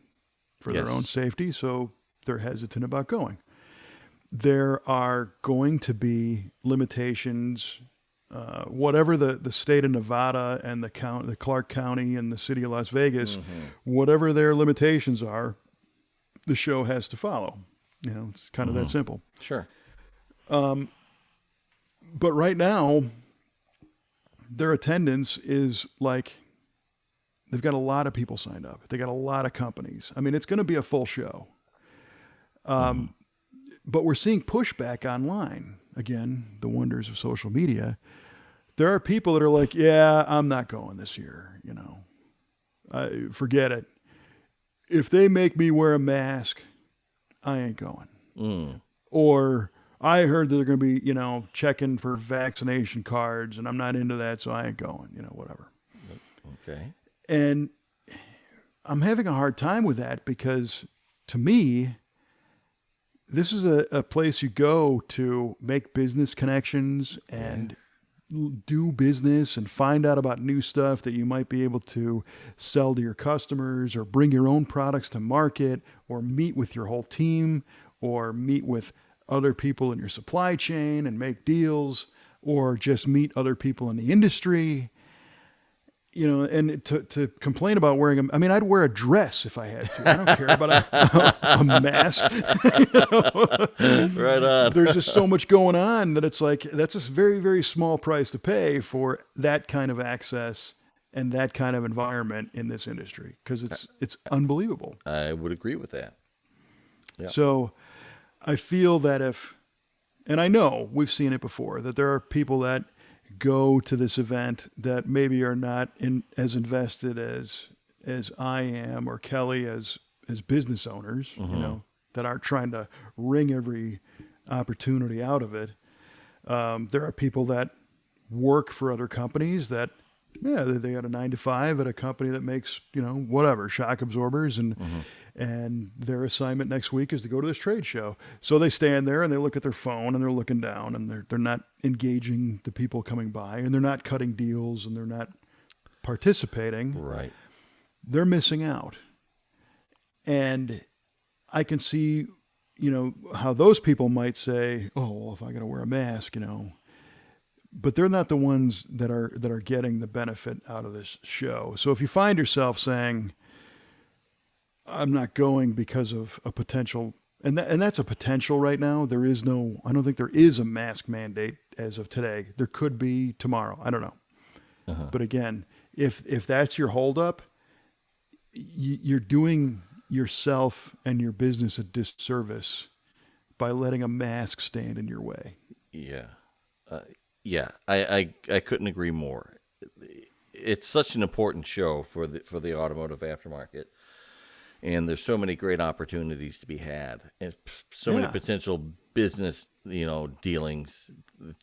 for their own safety, so they're hesitant about going. There are going to be limitations, whatever the state of Nevada and the Clarke County and the city of Las Vegas, whatever their limitations are, the show has to follow. It's kind of that simple. Sure. But right now, their attendance is like, they've got a lot of people signed up. They got a lot of companies. I mean, it's going to be a full show. But we're seeing pushback online. Again, the wonders of social media. There are people that are like, yeah, I'm not going this year. Forget it. If they make me wear a mask, I ain't going. Or I heard that they're going to be, checking for vaccination cards, and I'm not into that, so I ain't going, whatever. Okay. And I'm having a hard time with that because, to me, this is a place you go to make business connections and do business and find out about new stuff that you might be able to sell to your customers, or bring your own products to market, or meet with your whole team, or meet with other people in your supply chain and make deals, or just meet other people in the industry. And to complain about wearing I'd wear a dress if I had to. I don't care about a mask. Right on. There's just so much going on that it's like, that's a very, very small price to pay for that kind of access and that kind of environment in this industry, because it's unbelievable. I would agree with that. Yeah. So I feel that and I know we've seen it before, that there are people that go to this event that maybe are not as invested as I am or Kelly as business owners, that aren't trying to wring every opportunity out of it. There are people that work for other companies that, they got a 9-to-5 at a company that makes, whatever, shock absorbers, and their assignment next week is to go to this trade show. So they stand there and they look at their phone and they're looking down, and they're not engaging the people coming by, and they're not cutting deals, and they're not participating. Right. They're missing out. And I can see, how those people might say, oh, well, if I got to wear a mask, but they're not the ones that are getting the benefit out of this show. So if you find yourself saying, I'm not going because of a potential And that's a potential right now. I don't think there is a mask mandate as of today. There could be tomorrow. I don't know. But again, if that's your holdup, you're doing yourself and your business a disservice by letting a mask stand in your way. Yeah. Yeah, I couldn't agree more. It's such an important show for the automotive aftermarket, and there's so many great opportunities to be had, and so many potential business dealings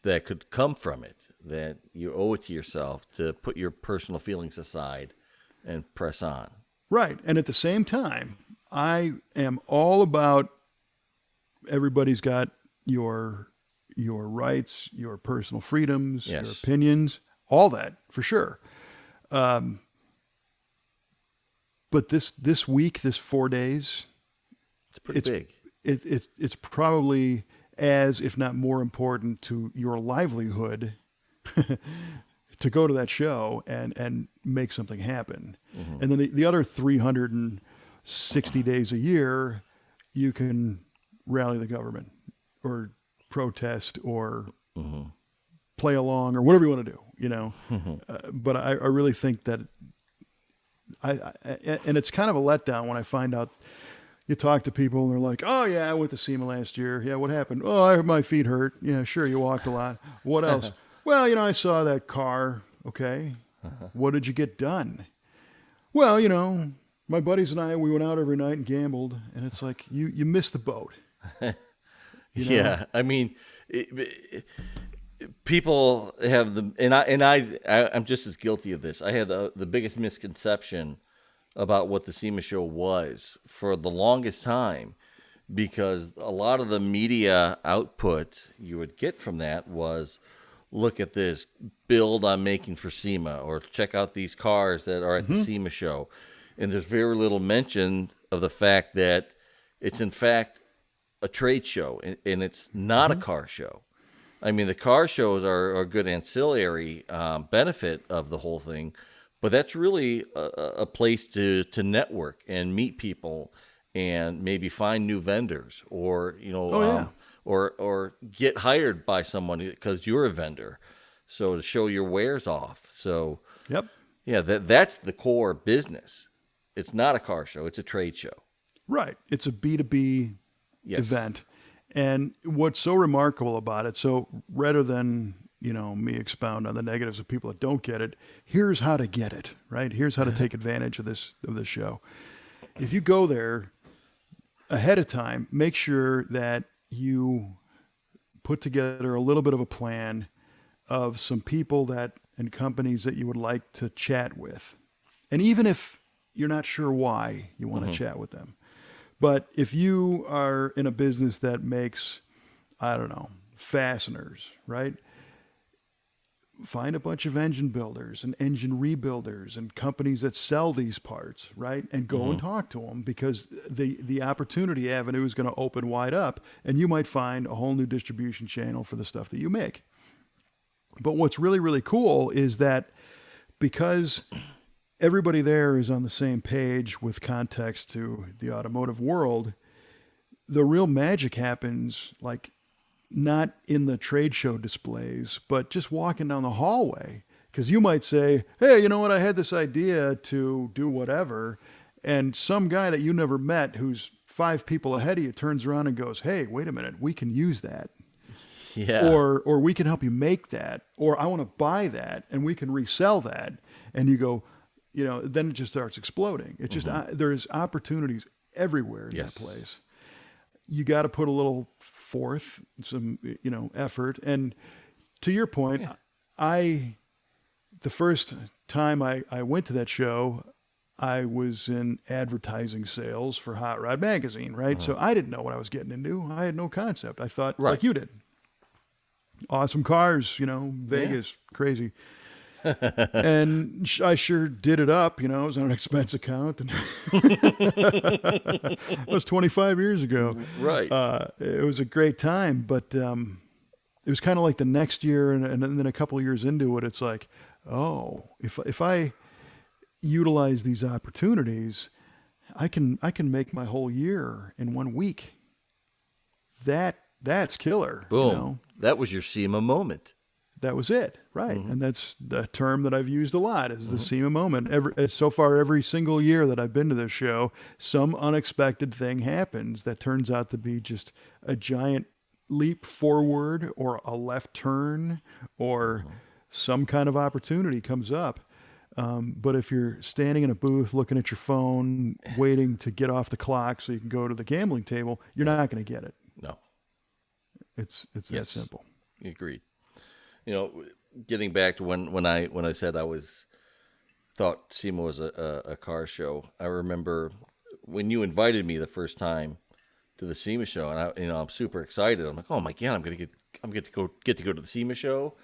that could come from it. That you owe it to yourself to put your personal feelings aside and press on. Right, and at the same time, I am all about everybody's got your rights, your personal freedoms, your opinions, all that for sure. But this week, this 4 days, it's pretty big. It's probably as, if not more important to your livelihood to go to that show and make something happen. Mm-hmm. And then the other 360 days a year, you can rally the government or protest or play along or whatever you want to do, But I really think that and it's kind of a letdown when I find out. You talk to people and they're like, "Oh yeah, I went to SEMA last year. Yeah, what happened? Oh, my feet hurt. Yeah, sure, you walked a lot. What else? Well, I saw that car. Okay, what did you get done? Well, my buddies and I, we went out every night and gambled, and it's like you missed the boat. Yeah, I mean, people have I'm just as guilty of this. I had the biggest misconception about what the SEMA show was for the longest time, because a lot of the media output you would get from that was, look at this build I'm making for SEMA, or check out these cars that are at the SEMA show. And there's very little mention of the fact that it's in fact a trade show, and it's not a car show. I mean, the car shows are a good ancillary benefit of the whole thing, but that's really a place to network and meet people and maybe find new vendors, or or get hired by someone because you're a vendor, so to show your wares off. So that's the core business. It's not a car show; it's a trade show. Right. It's a B2B event. And what's so remarkable about it, so rather than, me expound on the negatives of people that don't get it, here's how to get it, right? Here's how to take advantage of this show. If you go there ahead of time, make sure that you put together a little bit of a plan of some people and companies that you would like to chat with. And even if you're not sure why you want to chat with them, but if you are in a business that makes, I don't know, fasteners, right? Find a bunch of engine builders and engine rebuilders and companies that sell these parts, right? And go and talk to them, because the opportunity avenue is going to open wide up, and you might find a whole new distribution channel for the stuff that you make. But what's really, really cool is that because everybody there is on the same page with context to the automotive world, the real magic happens not in the trade show displays, but just walking down the hallway. Because you might say, hey, you know what? I had this idea to do whatever. And some guy that you never met, who's 5 people ahead of you, turns around and goes, hey, wait a minute, we can use that. Yeah. Or we can help you make that. Or I want to buy that and we can resell that. And you go, then it just starts exploding. It's just, there's opportunities everywhere in that place. You got to put a little forth, some, effort. And to your point, the first time I went to that show, I was in advertising sales for Hot Rod Magazine, right? So I didn't know what I was getting into. I had no concept. I thought like you did. Awesome cars, Vegas, crazy. And I sure did it up, it was on an expense account. And that was 25 years ago. Right. It was a great time, but it was kind of like the next year and then a couple of years into it, it's like, oh, if I utilize these opportunities, I can make my whole year in 1 week. that's killer. Boom. You know? That was your SEMA moment. That was it, right? Mm-hmm. And that's the term that I've used a lot is the SEMA moment. So far, every single year that I've been to this show, some unexpected thing happens that turns out to be just a giant leap forward or a left turn or some kind of opportunity comes up. But if you're standing in a booth looking at your phone, waiting to get off the clock so you can go to the gambling table, you're not going to get it. No. It's that simple. Agreed. You know, getting back to when I said thought SEMA was a car show. I remember when you invited me the first time to the SEMA show, and I'm super excited. I'm like, oh my god, I'm gonna get to go to the SEMA show.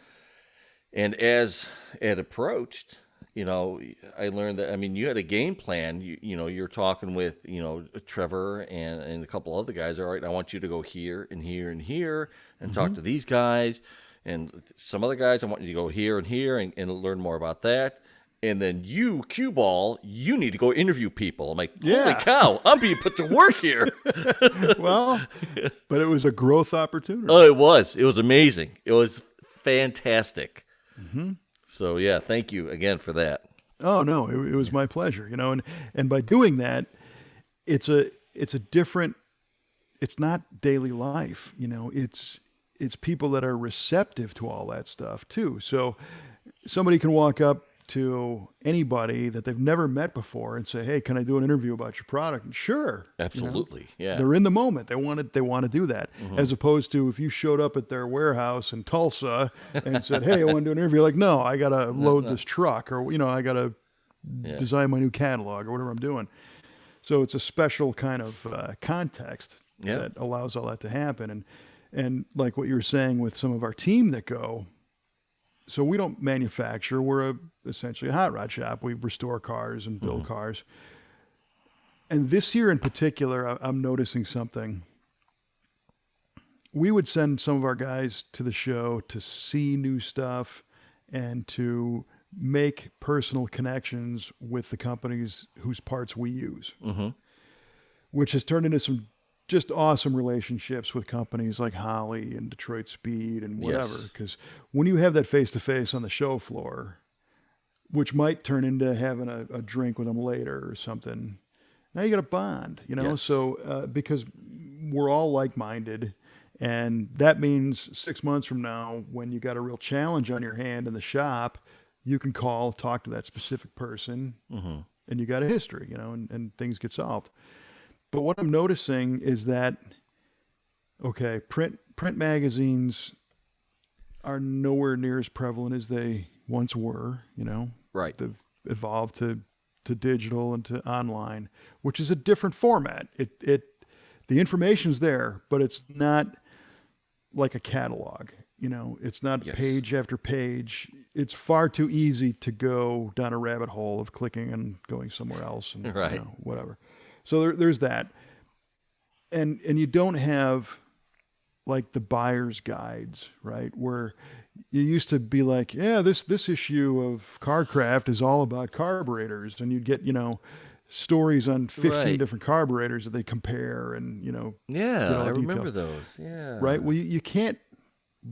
And as it approached, you know, I learned that you had a game plan. You're talking with Trevor and a couple other guys. All right, I want you to go here and here and here and talk to these guys. And some other guys, I want you to go here and here and learn more about that. And then you, cue ball, you need to go interview people. I'm like, holy cow, I'm being put to work here. Well, but it was a growth opportunity. Oh, it was. It was amazing. It was fantastic. Mm-hmm. So, yeah, thank you again for that. Oh, no, it was my pleasure, and by doing that, it's a different, it's not daily life, it's people that are receptive to all that stuff too. So somebody can walk up to anybody that they've never met before and say, "Hey, can I do an interview about your product?" And sure, absolutely, yeah. They're in the moment. They want to do that, as opposed to if you showed up at their warehouse in Tulsa and said, "Hey, I want to do an interview." Like, no, I gotta load this truck, or I gotta design my new catalog or whatever I'm doing. So it's a special kind of context that allows all that to happen. And like what you were saying with some of our team that go, so we don't manufacture. We're essentially a hot rod shop. We restore cars and build cars. And this year in particular, I'm noticing something. We would send some of our guys to the show to see new stuff and to make personal connections with the companies whose parts we use, which has turned into some just awesome relationships with companies like Holly and Detroit Speed and whatever. Because when you have that face-to-face on the show floor, which might turn into having a drink with them later or something, now you got a bond, So because we're all like-minded, and that means 6 months from now, when you got a real challenge on your hand in the shop, you can call, talk to that specific person, and you got a history, and things get solved. But what I'm noticing is that, print magazines are nowhere near as prevalent as they once were, Right. They've evolved to digital and to online, which is a different format. The information's there, but it's not like a catalog, it's not page after page. It's far too easy to go down a rabbit hole of clicking and going somewhere else and whatever. So there's that. And you don't have like the buyer's guides, right? Where you used to be like, this issue of CarCraft is all about carburetors, and you'd get, stories on 15 different carburetors that they compare and, I remember those. Yeah. Right. Well, you can't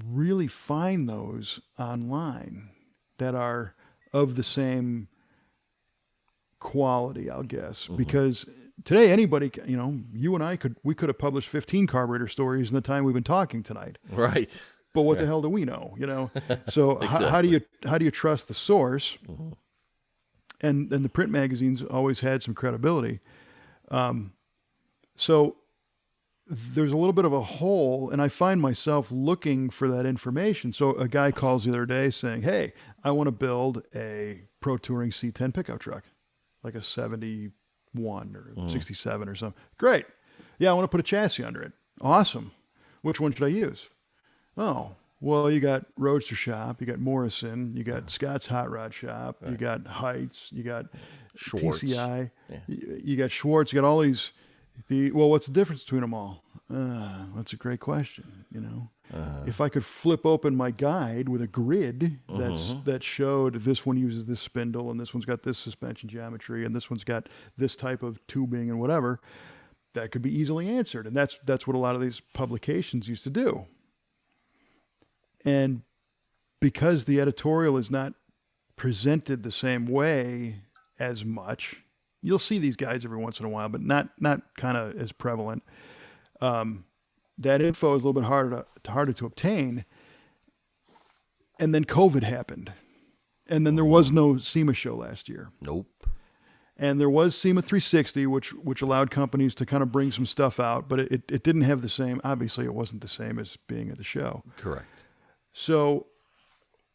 really find those online that are of the same quality, I'll guess, because today anybody, you and I could have published 15 carburetor stories in the time we've been talking tonight. Right. But what the hell do we know, So Exactly. how do you trust the source? And the print magazines always had some credibility. So there's a little bit of a hole, and I find myself looking for that information. So a guy calls the other day saying, "Hey, I want to build a Pro Touring C10 pickup truck, like a 71 or 67 or something." Great. Yeah, I want to put a chassis under it. Awesome. Which one should I use? Oh, well, you got Roadster Shop, you got Morrison, you got Scott's Hot Rod Shop, you got Heights, you got Schwartz. TCI, you got Schwartz, you got all these. What's the difference between them all? That's a great question. If I could flip open my guide with a grid that showed this one uses this spindle and this one's got this suspension geometry and this one's got this type of tubing and whatever, that could be easily answered. And that's what a lot of these publications used to do. And because the editorial is not presented the same way as much, you'll see these guys every once in a while, but not kind of as prevalent. That info is a little bit harder to obtain. And then COVID happened. And then there was no SEMA show last year. Nope. And there was SEMA 360, which allowed companies to kind of bring some stuff out, but it didn't have the same, obviously it wasn't the same as being at the show. Correct. So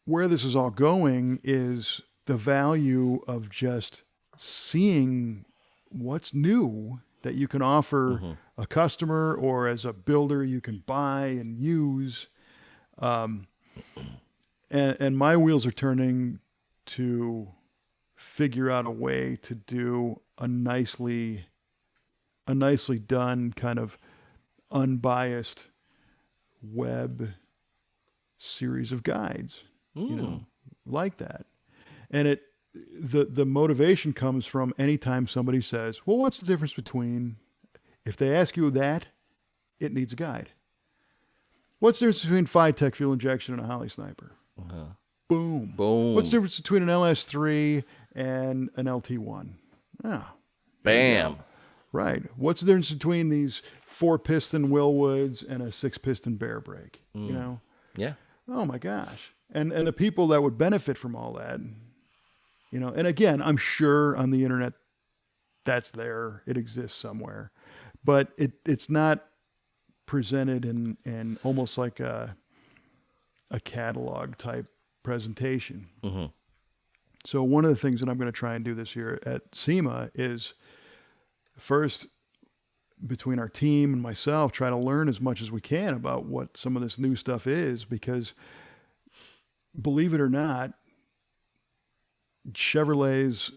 where this is all going is the value of just seeing what's new that you can offer a customer, or as a builder you can buy and use. And my wheels are turning to figure out a way to do a nicely done kind of unbiased web series of guides, like that. And the motivation comes from anytime somebody says, well, what's the difference between, if they ask you that, it needs a guide. What's the difference between Phi-Tech fuel injection and a Holly Sniper? Boom. What's the difference between an LS3 and an LT1? Bam. Right. What's the difference between these 4-piston Willwoods and a 6-piston Bear Brake? Yeah. Oh my gosh. And the people that would benefit from all that, and again, I'm sure on the internet that's there. It exists somewhere. But it's not presented in almost like a catalog type presentation. So one of the things that I'm going to try and do this year at SEMA is, first, between our team and myself, try to learn as much as we can about what some of this new stuff is, because believe it or not, Chevrolet's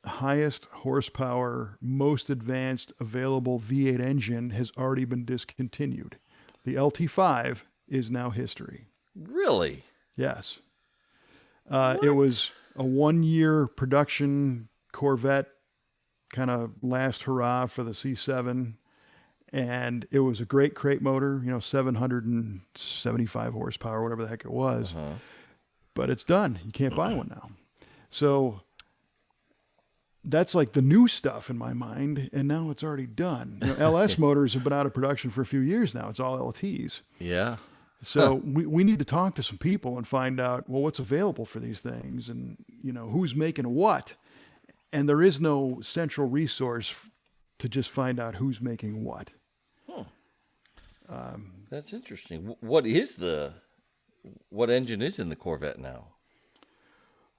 highest horsepower, most advanced available V8 engine has already been discontinued. The LT5 is now history. Really? Yes. It was a 1-year production Corvette kind of last hurrah for the C7. And it was a great crate motor, 775 horsepower, whatever the heck it was. But it's done. You can't buy one now. So that's like the new stuff in my mind, and now it's already done. LS motors have been out of production for a few years now. It's all LTs. Yeah. So we need to talk to some people and find out, well, what's available for these things, and who's making what. And there is no central resource to just find out who's making what. That's interesting. What engine is in the Corvette now?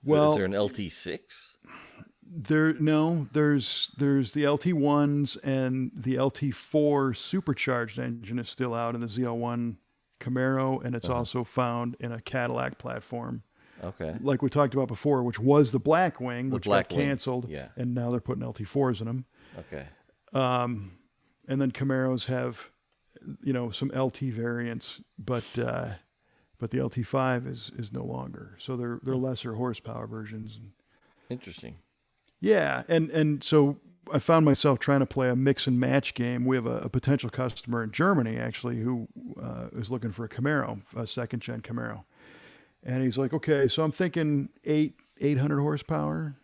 Is there an LT6? There's the LT1s, and the LT4 supercharged engine is still out in the ZL1 Camaro, and it's also found in a Cadillac platform. Okay. Like we talked about before, which was the Blackwing, which got canceled, yeah. And now they're putting LT4s in them. Okay. And then Camaros have, some LT variants, but the LT5 is no longer. So they're lesser horsepower versions. Interesting. Yeah, and so I found myself trying to play a mix and match game. We have a potential customer in Germany, actually, who is looking for a Camaro, a second-gen Camaro. And he's like, okay, so I'm thinking 800 horsepower,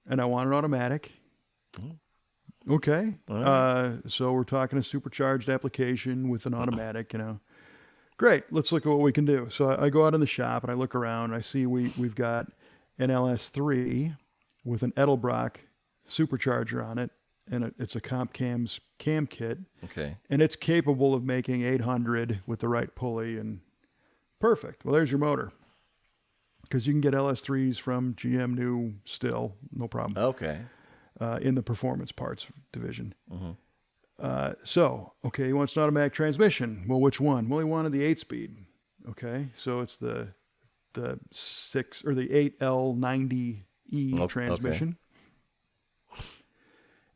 and I want it automatic. Okay. So we're talking a supercharged application with an automatic, Great, let's look at what we can do. So I go out in the shop, and I look around, and I see we've got an LS3 with an Edelbrock supercharger on it, and it's a Comp Cam's cam kit. Okay. And it's capable of making 800 with the right pulley, and perfect. Well, there's your motor. Because you can get LS3s from GM new still, no problem. Okay. In the performance parts division. So, okay, he wants an automatic transmission. Well, which one? Well, he wanted the 8-speed. Okay, so it's the 6 or the 8L90E transmission. Okay.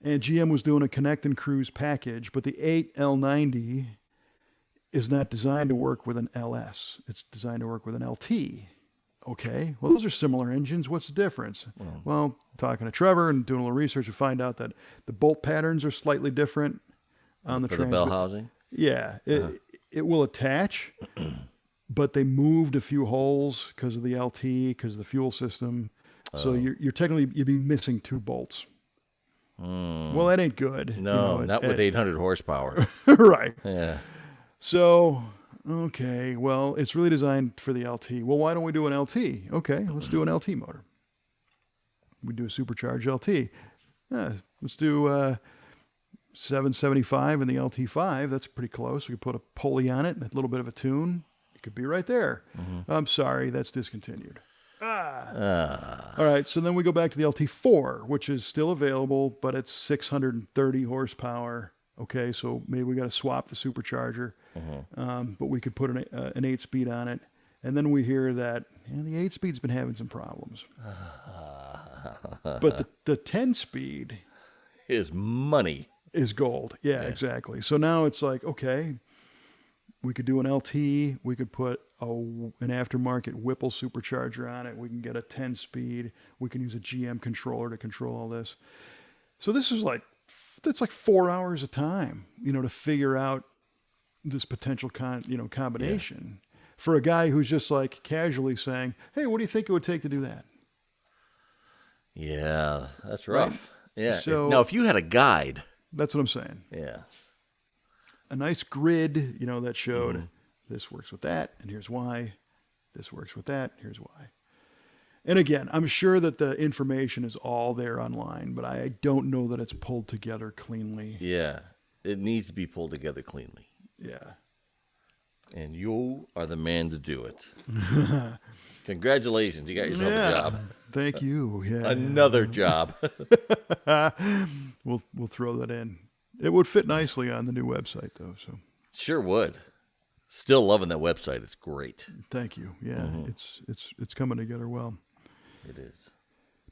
And GM was doing a Connect and Cruise package, but the 8L90 is not designed to work with an LS. It's designed to work with an LT. Okay, well, those are similar engines. What's the difference? Well, talking to Trevor and doing a little research, we find out that the bolt patterns are slightly different on the For the bell housing? Yeah, it will attach, but they moved a few holes because of the LT, because of the fuel system. So you're technically, you'd be missing 2 bolts. Well, that ain't good. No, not with 800 horsepower. Right. Yeah. So, okay, well, it's really designed for the LT. Well, why don't we do an LT? Okay, let's do an LT motor. We do a supercharged LT. Let's do 775 in the LT5. That's pretty close. We could put a pulley on it and a little bit of a tune. It could be right there. I'm sorry, that's discontinued. All right, so then we go back to the LT4, which is still available, but it's 630 horsepower. Okay, so maybe we got to swap the supercharger, but we could put an 8-speed on it. And then we hear that the 8-speed's been having some problems. But the 10-speed is money. Is gold. Yeah, exactly. So now it's like, okay, we could do an LT. We could put an aftermarket Whipple supercharger on it. We can get a 10-speed. We can use a GM controller to control all this. So this is that's like 4 hours of time, to figure out this potential combination for a guy who's just like casually saying, hey, what do you think it would take to do that? Yeah, that's rough. Right? Yeah. So, now, if you had a guide. That's what I'm saying. Yeah. A nice grid, that showed this works with that, and here's why. This works with that, here's why. And again, I'm sure that the information is all there online, but I don't know that it's pulled together cleanly. Yeah, it needs to be pulled together cleanly. Yeah. And you are the man to do it. Congratulations, you got yourself a job. Thank you. Yeah. Another job. We'll throw that in. It would fit nicely on the new website, though. So sure would. Still loving that website. It's great. Thank you. Yeah, it's coming together well. It is.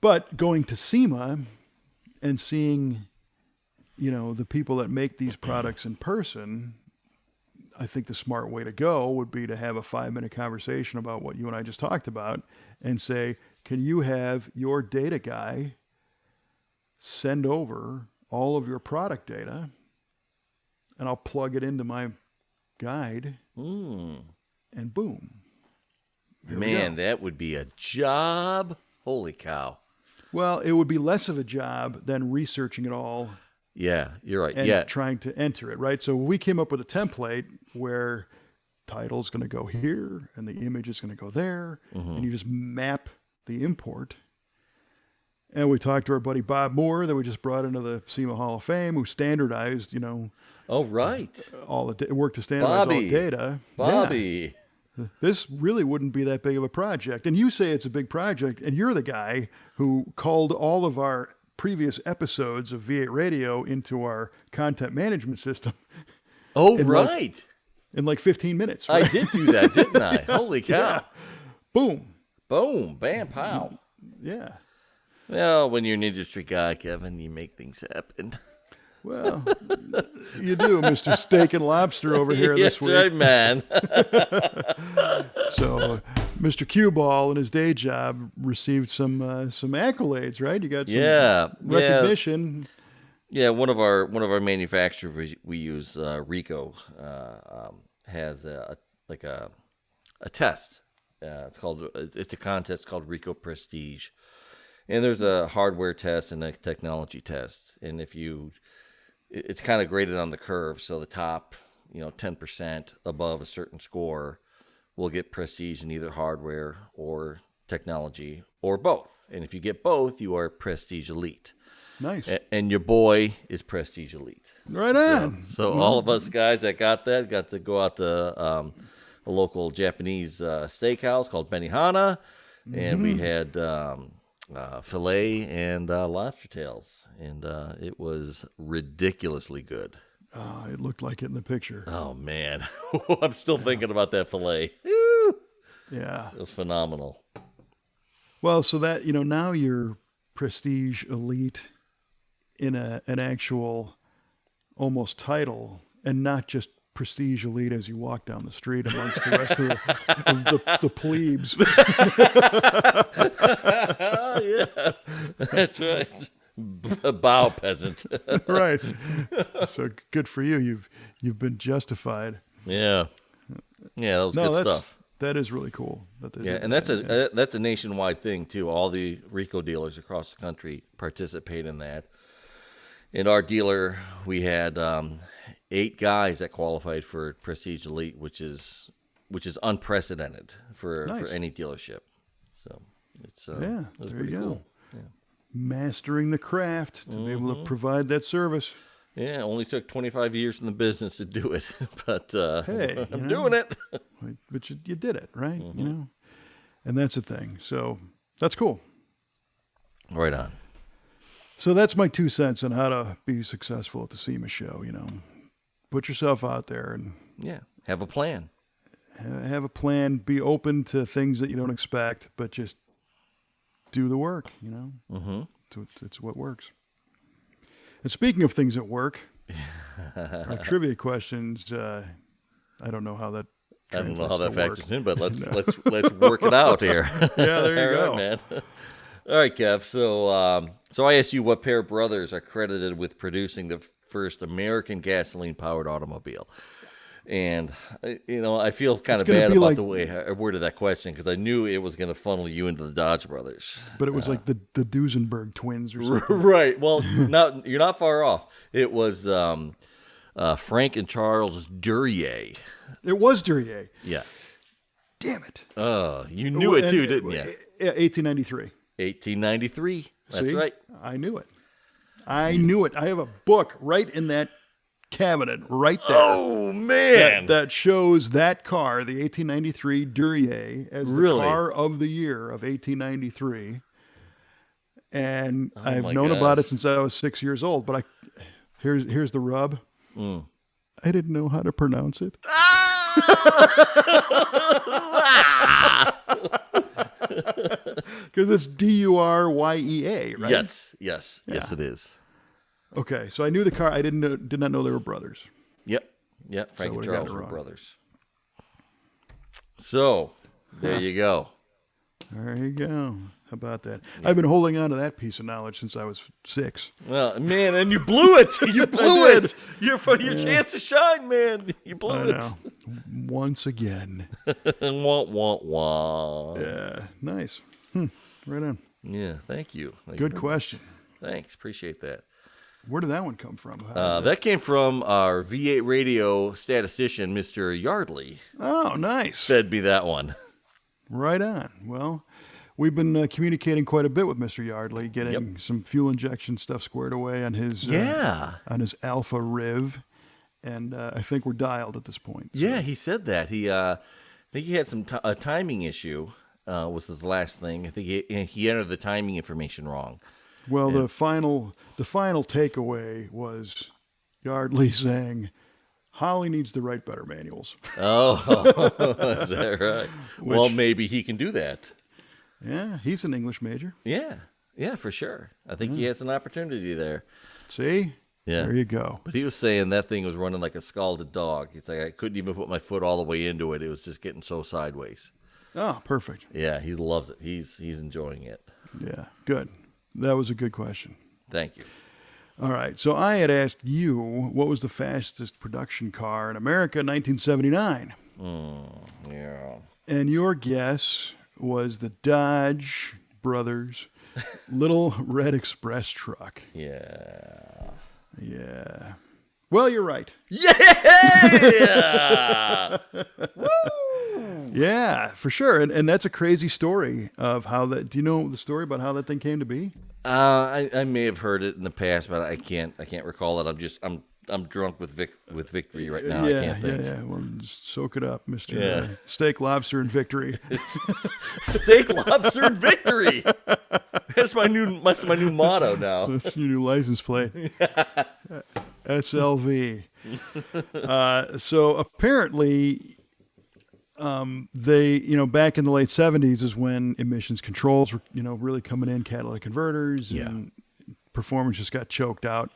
But going to SEMA and seeing, the people that make these products in person, I think the smart way to go would be to have a 5-minute conversation about what you and I just talked about and say, can you have your data guy send over all of your product data and I'll plug it into my guide and boom. Man, that would be a job. Holy cow. Well, it would be less of a job than researching it all. Yeah, you're right. And trying to enter it, right? So we came up with a template where title's going to go here and the image is going to go there, and you just map the import. And we talked to our buddy Bob Moore that we just brought into the SEMA Hall of Fame, who standardized, Oh, right. all the work to standardize all the data. Bobby. Yeah. This really wouldn't be that big of a project. And you say it's a big project, and you're the guy who called all of our previous episodes of V8 Radio into our content management system. Oh, right. In like 15 minutes. Right? I did do that, didn't I? Holy cow. Yeah. Boom. Boom. Bam, pow. Yeah. Well, when you're an industry guy, Kevin, you make things happen. Well, you do, Mr. Steak and Lobster over here this week. Yes, right, man. So, Mr. Cue Ball in his day job received some accolades, right? You got some recognition. Yeah, one of our manufacturers we use, Rico, has a test. It's a contest called Rico Prestige, and there's a hardware test and a technology test, and it's kind of graded on the curve. So the top, 10% above a certain score will get prestige in either hardware or technology or both. And if you get both, you are prestige elite. Nice. And your boy is prestige elite. Right on. So all of us guys that got to go out to a local Japanese steakhouse called Benihana, and we had filet and lobster tails, and it was ridiculously good. It looked like it in the picture. Oh man, I'm still thinking about that filet. Yeah, it was phenomenal. Well, so that now you're prestige elite in an actual almost title, and not just Prestige Elite as you walk down the street amongst the rest of the plebes. Yeah, that's right. Bow peasant. Right. So good for you. You've been justified. Yeah, that was good stuff. That is really cool. And that's a nationwide thing too. All the Rico dealers across the country participate in that. In our dealer, we had 8 guys that qualified for Prestige Elite, which is unprecedented for any dealership. So it was pretty cool. Yeah. Mastering the craft to be able to provide that service. Yeah, it only took 25 years in the business to do it, but hey, I'm doing it. But you did it, right? You know, and that's the thing. So that's cool. Right on. So that's my 2 cents on how to be successful at the SEMA show. You know, put yourself out there and have a plan. Have a plan. Be open to things that you don't expect, but just do the work. You know, it's what works. And speaking of things that work, our trivia questions. I don't know how that. I don't know how that factors in, but let's work it out here. Yeah, there you go, right, man. All right, Kev. So I asked you what pair of brothers are credited with producing the first American gasoline-powered automobile. And, I feel kind of bad about the way I worded that question because I knew it was going to funnel you into the Dodge brothers. But it was like the Duesenberg twins or something. Right. Well, you're not far off. It was Frank and Charles Duryea. It was Duryea. Yeah. Damn it. You knew it too, didn't you? Yeah, 1893. 1893. That's right. I knew it. I have a book right in that cabinet right there. Oh, man. That shows that car, the 1893 Duryea, as the car of the year of 1893. And I've known about it since I was 6 years old. But here's the rub. I didn't know how to pronounce it. Because it's Duryea, right? Yes, it is. Okay, so I knew the car. I did not know they were brothers. Yep. Frank and Charles were brothers. So there you go. There you go. How about that? Yeah. I've been holding on to that piece of knowledge since I was 6. Well, man, and you blew it. You blew it. Your chance to shine, man. You blew it. Once again. Wah. Yeah, nice. Right on. Yeah, thank you. Good question. Thanks, appreciate that. Where did that one come from? That came from our V8 radio statistician, Mr. Yardley. Oh, nice. Fed me that one. Right on. Well, we've been communicating quite a bit with Mr. Yardley, getting some fuel injection stuff squared away on his Alpha Riv, and I think we're dialed at this point. So. Yeah, he said that. I think he had some a timing issue. Was his last thing. I think he entered the timing information wrong. Well, the final takeaway was Yardley saying Holly needs to write better manuals. Oh, is that right? Well, maybe he can do that. Yeah, he's an English major. Yeah, for sure. I think he has an opportunity there. See? Yeah. There you go. But he was saying that thing was running like a scalded dog. It's like I couldn't even put my foot all the way into it. It was just getting so sideways. Oh, perfect. Yeah, he loves it. He's enjoying it. Yeah, good. That was a good question. Thank you. All right. So I had asked you what was the fastest production car in America in 1979. Yeah. And your guess was the Dodge Brothers Little Red Express truck. Yeah. Well, you're right. Yeah! Woo! Yeah, for sure. And that's a crazy story of how that. Do you know the story about how that thing came to be? I may have heard it in the past, but I can't recall it. I'm drunk with victory right now. I can't think. Yeah. Well, just soak it up, Mr. Steak, Lobster, and Victory. Steak, Lobster, and Victory. That's my new motto now. That's your new license plate. SLV. So apparently, they, back in the late 70s is when emissions controls were, really coming in, catalytic converters, and performance just got choked out.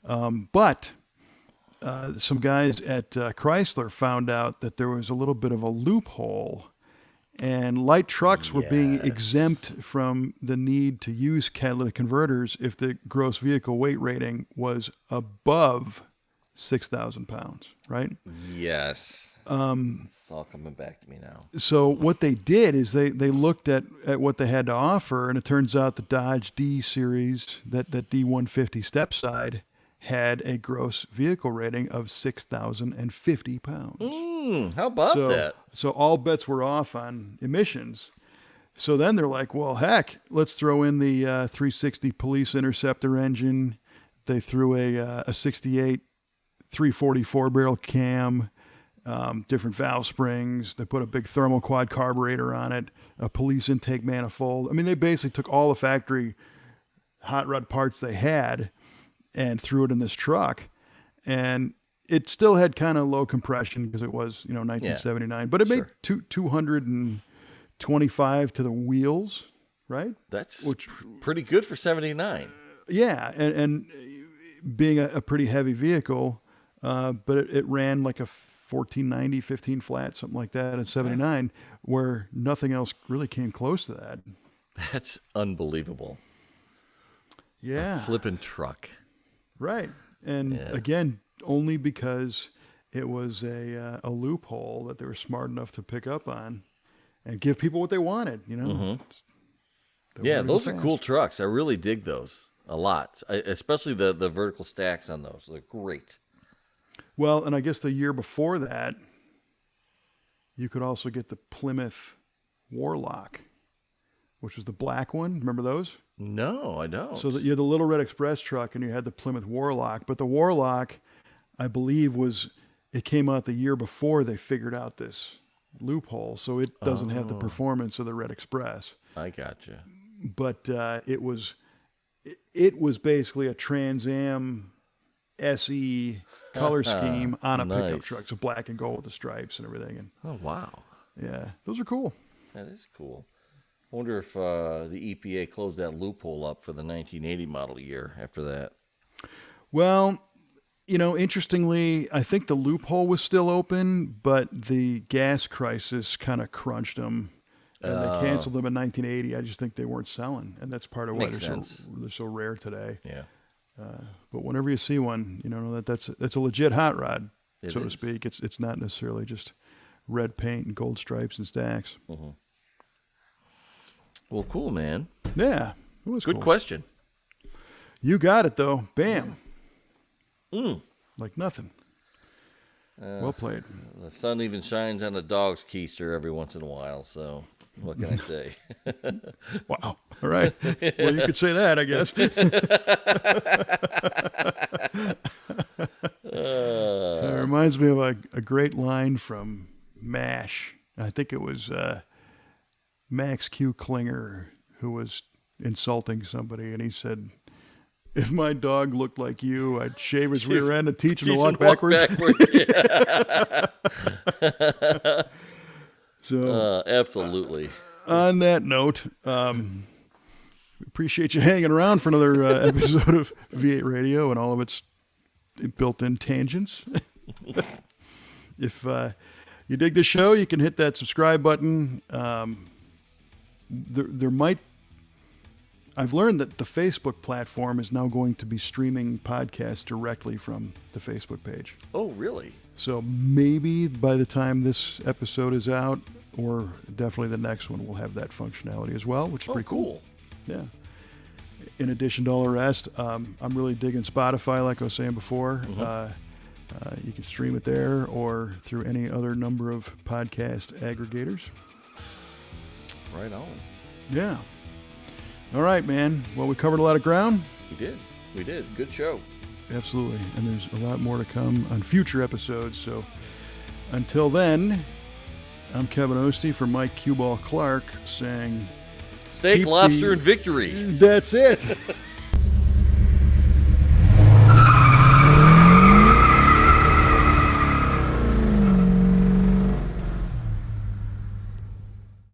But some guys at Chrysler found out that there was a little bit of a loophole, and light trucks were being exempt from the need to use catalytic converters if the gross vehicle weight rating was above 6,000 pounds, right? Yes. It's all coming back to me now. So what they did is they looked at what they had to offer, and it turns out the Dodge D series, that D150 step side, had a gross vehicle rating of 6,050 pounds. How about that? So all bets were off on emissions. So then they're like, well, heck, let's throw in the 360 Police Interceptor engine. They threw a 68 344 barrel cam, different valve springs. They put a big thermal quad carburetor on it, a police intake manifold. I mean, they basically took all the factory hot rod parts they had and threw it in this truck. And it still had kind of low compression because it was, 1979, but it made 225 to the wheels, right? That's pretty good for 79. Yeah. And being a pretty heavy vehicle, but it ran like a 1490, 15 flat, something like that at 79, where nothing else really came close to that. That's unbelievable. Yeah. A flipping truck. Right. And again, only because it was a loophole that they were smart enough to pick up on and give people what they wanted, Yeah, those are cool trucks. I really dig those a lot, especially the vertical stacks on those. They're great. Well, and I guess the year before that, you could also get the Plymouth Warlock, which was the black one. Remember those? No, I don't. So you had the Little Red Express truck and you had the Plymouth Warlock. But the Warlock, I believe, it came out the year before they figured out this loophole. So it doesn't have the performance of the Red Express. I gotcha. But it was basically a Trans Am SE color scheme on a pickup truck. So black and gold with the stripes and everything. Oh, wow. Yeah, those are cool. That is cool. I wonder if the EPA closed that loophole up for the 1980 model year after that. Well, interestingly, I think the loophole was still open, but the gas crisis kind of crunched them, and they canceled them in 1980. I just think they weren't selling, and that's part of why they're so rare today. Yeah. But whenever you see one, that's a legit hot rod, so to speak. It's not necessarily just red paint and gold stripes and stacks. Mm-hmm. Well, cool, man. Yeah, it was good cool. question. You got it though. Bam. Like nothing. Well played. The sun even shines on a dog's keister every once in a while, so what can I say? Wow. All right. Well, you could say that, I guess. It reminds me of a great line from MASH. I think it was Max Q. Klinger who was insulting somebody, and he said, "If my dog looked like you, I'd shave his rear end and teach him to walk backwards." So, absolutely. On that note, appreciate you hanging around for another episode of V8 Radio and all of its built-in tangents. If you dig the show, you can hit that subscribe button. I've learned that the Facebook platform is now going to be streaming podcasts directly from the Facebook page. Oh, really? So maybe by the time this episode is out, or definitely the next one, we'll have that functionality as well, which is pretty cool. Yeah. In addition to all the rest, I'm really digging Spotify, like I was saying before. You can stream it there or through any other number of podcast aggregators. Right on. Yeah. All right, man. Well, we covered a lot of ground. We did. Good show. Absolutely. And there's a lot more to come on future episodes. So until then, I'm Kevin Oeste for Mike Q-Ball Clarke saying, steak, lobster, and victory. That's it.